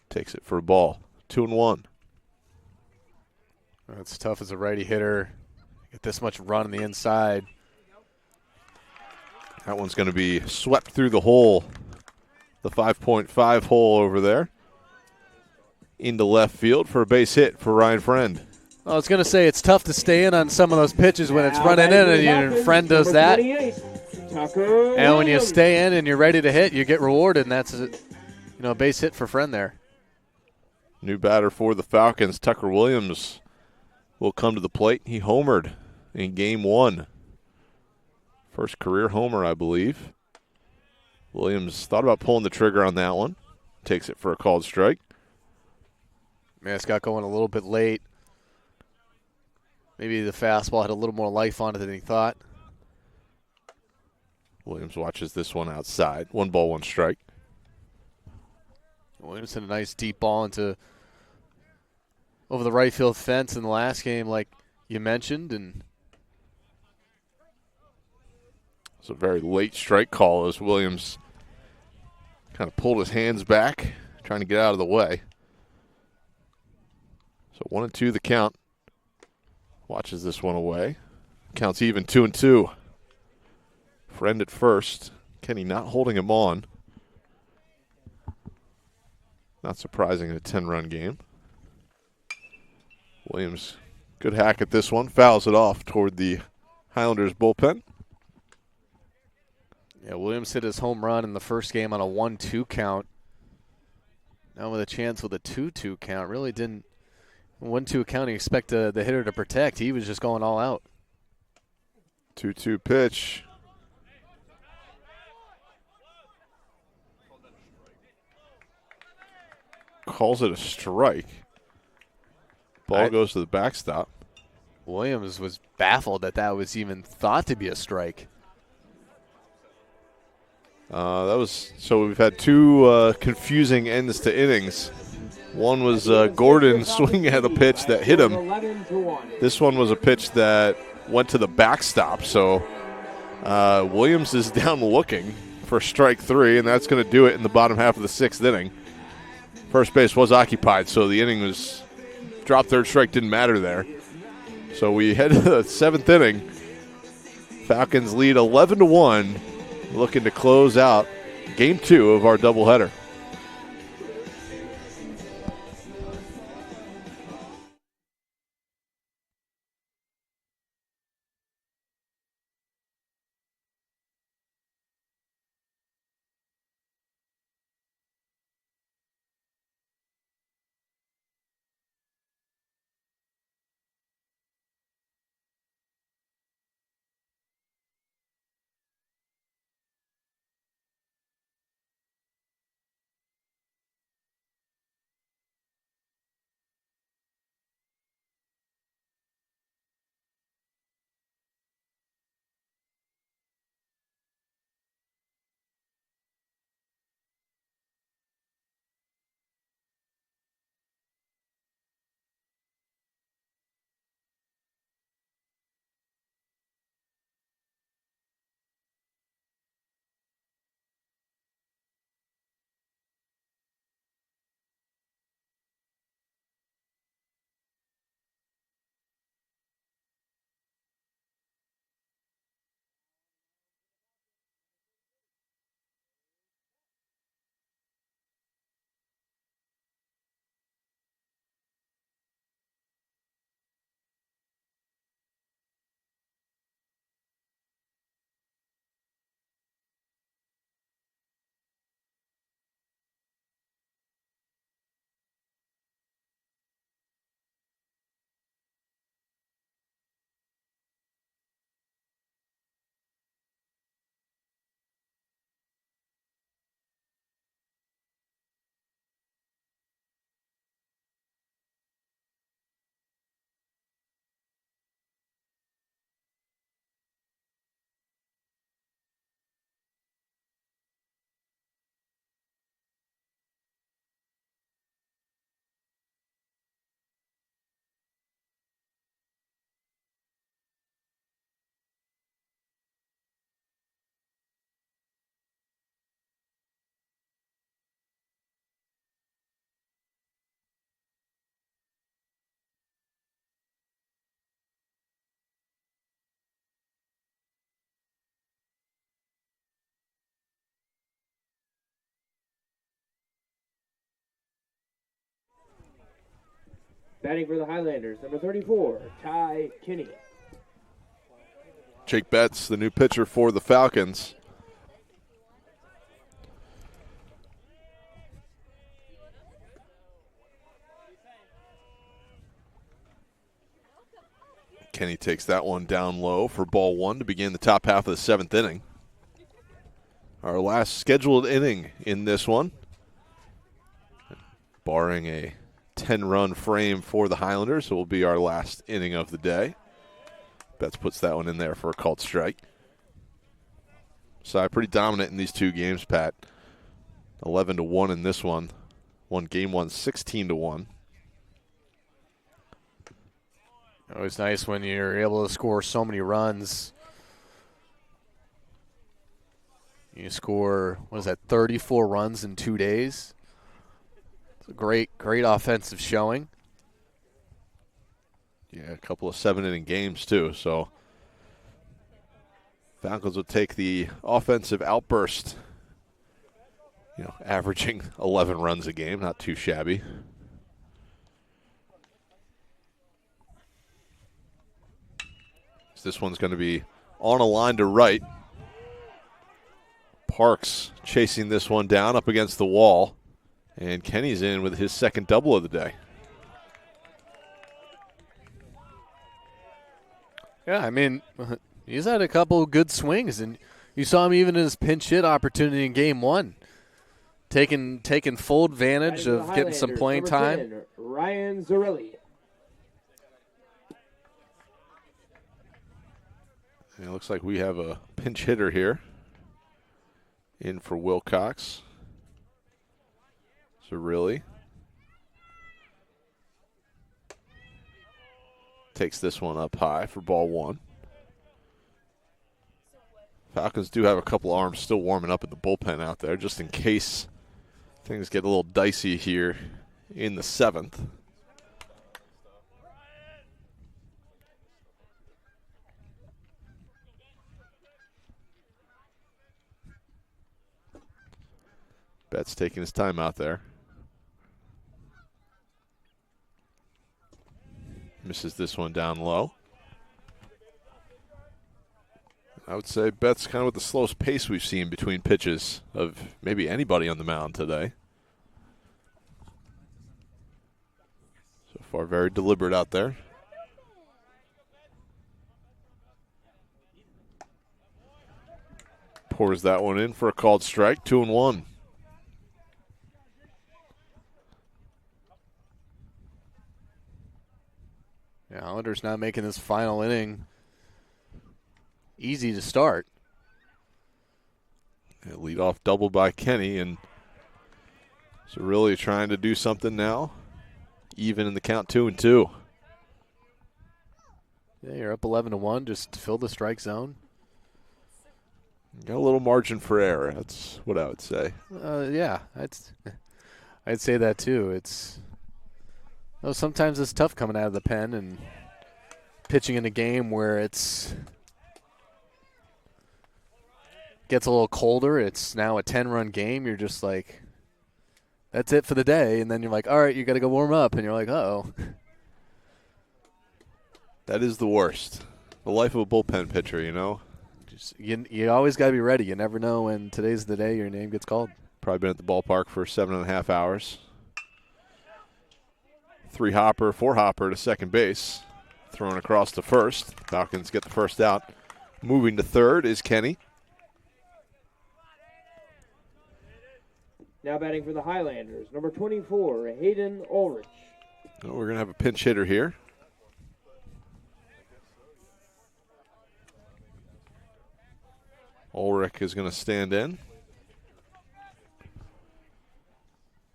Speaker 1: Takes it for a ball. 2-1.
Speaker 2: It's tough as a righty hitter. Get this much run on the inside.
Speaker 1: That one's going to be swept through the hole. The 5.5 hole over there. Into left field for a base hit for Ryan Friend.
Speaker 2: I was going to say it's tough to stay in on some of those pitches when it's running in and your friend does that. And when you stay in and you're ready to hit, you get rewarded, and that's a base hit for Friend there.
Speaker 1: New batter for the Falcons, Tucker Williams, will come to the plate. He homered in Game 1. First career homer, I believe. Williams thought about pulling the trigger on that one. Takes it for a called strike.
Speaker 2: Man, it's got going a little bit late. Maybe the fastball had a little more life on it than he thought.
Speaker 1: Williams watches this one outside. 1 ball, 1 strike.
Speaker 2: Williams hit a nice deep ball over the right field fence in the last game, like you mentioned. And
Speaker 1: it's a very late strike call as Williams kind of pulled his hands back, trying to get out of the way. So 1-2 the count. Watches this one away. Counts even 2-2. Friend at first. Kenny not holding him on. Not surprising in a 10-run game. Williams, good hack at this one. Fouls it off toward the Highlanders bullpen.
Speaker 2: Yeah, Williams hit his home run in the first game on a 1-2 count. Now with a chance with a 2-2 count. Really didn't 1-2 count, you expect the hitter to protect. He was just going all out.
Speaker 1: 2-2 pitch. Calls it a strike. Ball goes to the backstop.
Speaker 2: Williams was baffled that was even thought to be a strike.
Speaker 1: So we've had two confusing ends to innings. One was Gordon swinging at a pitch that hit him. This one was a pitch that went to the backstop. So Williams is down looking for strike 3, and that's going to do it in the bottom half of the 6th inning. First base was occupied, so the inning was dropped. Third strike didn't matter there. So we head to the 7th inning. Falcons lead 11-1, looking to close out Game 2 of our doubleheader.
Speaker 3: Batting for the Highlanders, number 34, Ty Kinney.
Speaker 1: Jake Betts, the new pitcher for the Falcons. Kenny takes that one down low for ball 1 to begin the top half of the 7th inning. Our last scheduled inning in this one, barring a 10-run frame for the Highlanders, it will be our last inning of the day. Betts puts that one in there for a called strike. So pretty dominant in these two games, Pat. 11-1 in this one. Game 1, 16-1.
Speaker 2: Always nice when you're able to score so many runs. You score, 34 runs in 2 days. It's a great offensive showing.
Speaker 1: Yeah, a couple of 7-inning games, too. So Falcons will take the offensive outburst, averaging 11 runs a game. Not too shabby. This one's going to be on a line to right. Parks chasing this one down up against the wall. And Kenny's in with his second double of the day.
Speaker 2: Yeah, I mean, he's had a couple good swings, and you saw him even in his pinch hit opportunity in Game 1. Taking full advantage of getting some playing time.
Speaker 3: 10, Ryan Zarelli.
Speaker 1: It looks like we have a pinch hitter here in for Wilcox. So really takes this one up high for ball 1. Falcons do have a couple arms still warming up in the bullpen out there just in case things get a little dicey here in the 7th. Betts taking his time out there. Misses this one down low. I would say Betts kind of with the slowest pace we've seen between pitches of maybe anybody on the mound today. So far, very deliberate out there. Pours that one in for a called strike, 2-1.
Speaker 2: Yeah, Islanders not making this final inning easy to start.
Speaker 1: Lead off double by Kenny, and so really trying to do something now, even in the count 2-2.
Speaker 2: Yeah, you're up 11-1, just to fill the strike zone.
Speaker 1: Got a little margin for error. That's what I would say.
Speaker 2: Yeah, I'd say that too. Sometimes it's tough coming out of the pen and pitching in a game where it's gets a little colder. It's now a 10-run game. You're just like, that's it for the day. And then you're like, all right, you got to go warm up. And you're like, uh-oh.
Speaker 1: That is the worst. The life of a bullpen pitcher, you know.
Speaker 2: You always got to be ready. You never know when today's the day your name gets called.
Speaker 1: Probably been at the ballpark for 7.5 hours. 3-hopper, 4-hopper to second base. Thrown across to first. Falcons get the first out. Moving to third is Kenny.
Speaker 3: Now batting for the Highlanders, number 24, Hayden Ulrich.
Speaker 1: Oh, we're going to have a pinch hitter here. Ulrich is going to stand in.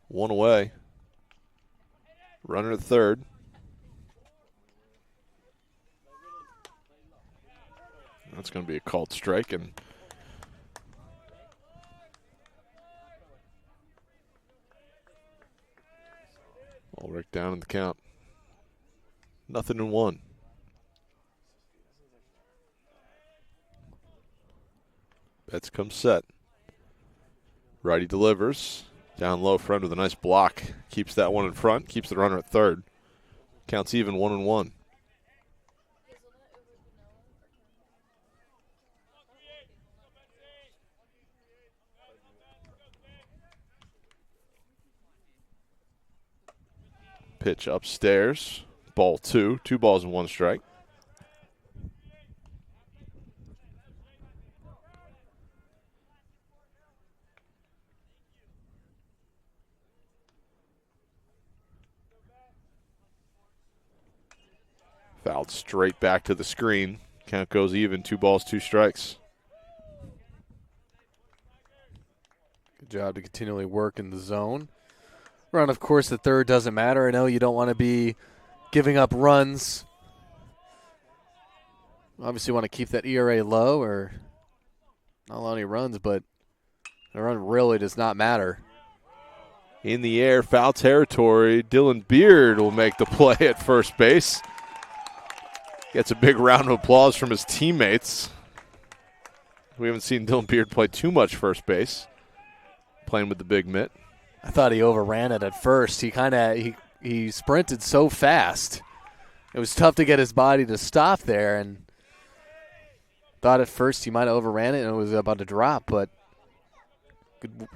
Speaker 1: One away. Runner at third. That's going to be a called strike, and Ulrich down in the count. 0-1. Betts comes set. Righty delivers. Down low front with a nice block. Keeps that one in front. Keeps the runner at third. Counts even 1-1. Pitch upstairs. Ball 2. 2 balls and 1 strike. Fouled straight back to the screen. Count goes even. 2 balls, 2 strikes.
Speaker 2: Good job to continually work in the zone. Run, of course, the third doesn't matter. I know you don't want to be giving up runs. Obviously, you want to keep that ERA low or not allow any runs, but the run really does not matter.
Speaker 1: In the air, foul territory. Dylan Beard will make the play at first base. Gets a big round of applause from his teammates. We haven't seen Dylan Beard play too much first base, playing with the big mitt.
Speaker 2: I thought he overran it at first. He sprinted so fast. It was tough to get his body to stop there, and thought at first he might have overran it and it was about to drop, but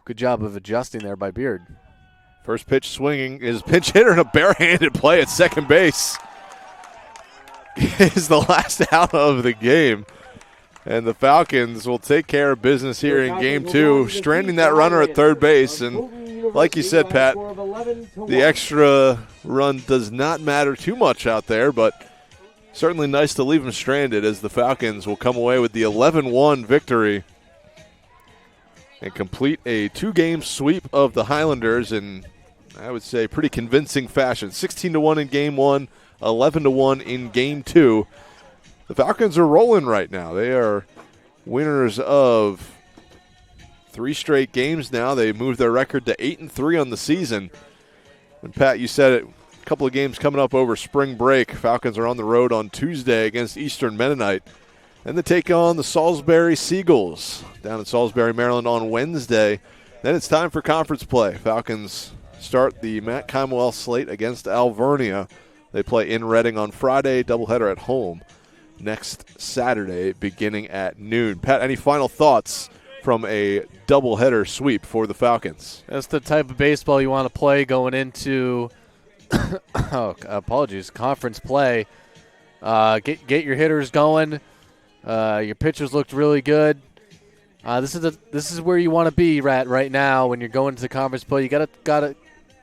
Speaker 2: good job of adjusting there by Beard.
Speaker 1: First pitch swinging is pinch hitter and a barehanded play at second base. is the last out of the game. And the Falcons will take care of business here in game 2, stranding that runner at third base. And like you said, Pat, the extra run does not matter too much out there, but certainly nice to leave him stranded as the Falcons will come away with the 11-1 victory and complete a 2-game sweep of the Highlanders in, I would say, pretty convincing fashion. 16-1 in game 1, 11-1 in game 2. The Falcons are rolling right now. They are winners of 3 straight games now. They moved their record to 8-3 on the season. And Pat, you said it, a couple of games coming up over spring break. Falcons are on the road on Tuesday against Eastern Mennonite. Then they take on the Salisbury Seagulls down in Salisbury, Maryland on Wednesday. Then it's time for conference play. Falcons start the Matt Commonwealth slate against Alvernia. They play in Reading on Friday, doubleheader at home next Saturday beginning at noon. Pat, any final thoughts from a doubleheader sweep for the Falcons?
Speaker 2: That's the type of baseball you want to play going into conference play. Get your hitters going. Your pitchers looked really good. This is where you want to be right now when you're going into conference play. You got a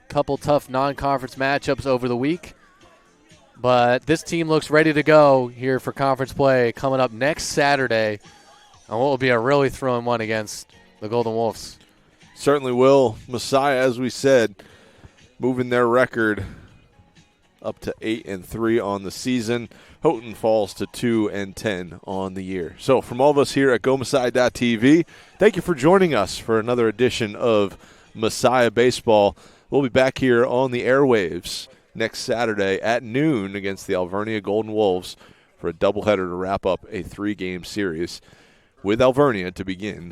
Speaker 2: couple tough non-conference matchups over the week. But this team looks ready to go here for conference play coming up next Saturday on what will be a really thrilling one against the Golden Wolves.
Speaker 1: Certainly will. Messiah, as we said, moving their record up to 8-3 on the season. Houghton falls to 2-10 on the year. So from all of us here at GoMessiah.tv, thank you for joining us for another edition of Messiah Baseball. We'll be back here on the airwaves next Saturday at noon against the Alvernia Golden Wolves for a doubleheader to wrap up a 3-game series with Alvernia to begin